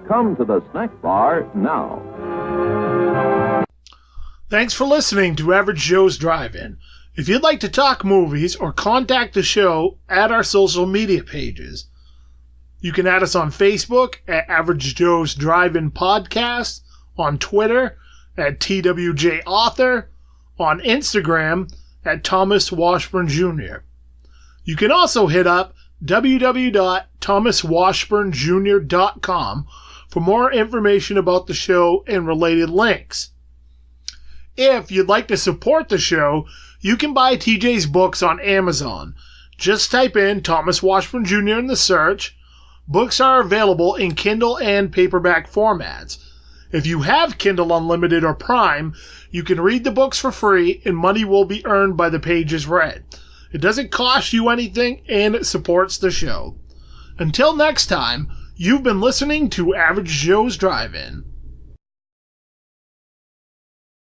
Come to the snack bar now. Thanks for listening to Average Joe's Drive-In. If you'd like to talk movies or contact the show, add our social media pages. You can add us on Facebook at Average Joe's Drive-In Podcast, on Twitter at TWJ Author, on Instagram at Thomas Washburn Jr. You can also hit up www.thomaswashburnjr.com for more information about the show and related links. If you'd like to support the show, you can buy TJ's books on Amazon. Just type in Thomas Washburn Jr. in the search. Books are available in Kindle and paperback formats. If you have Kindle Unlimited or Prime, you can read the books for free and money will be earned by the pages read. It doesn't cost you anything and it supports the show. Until next time, you've been listening to Average Joe's Drive-In.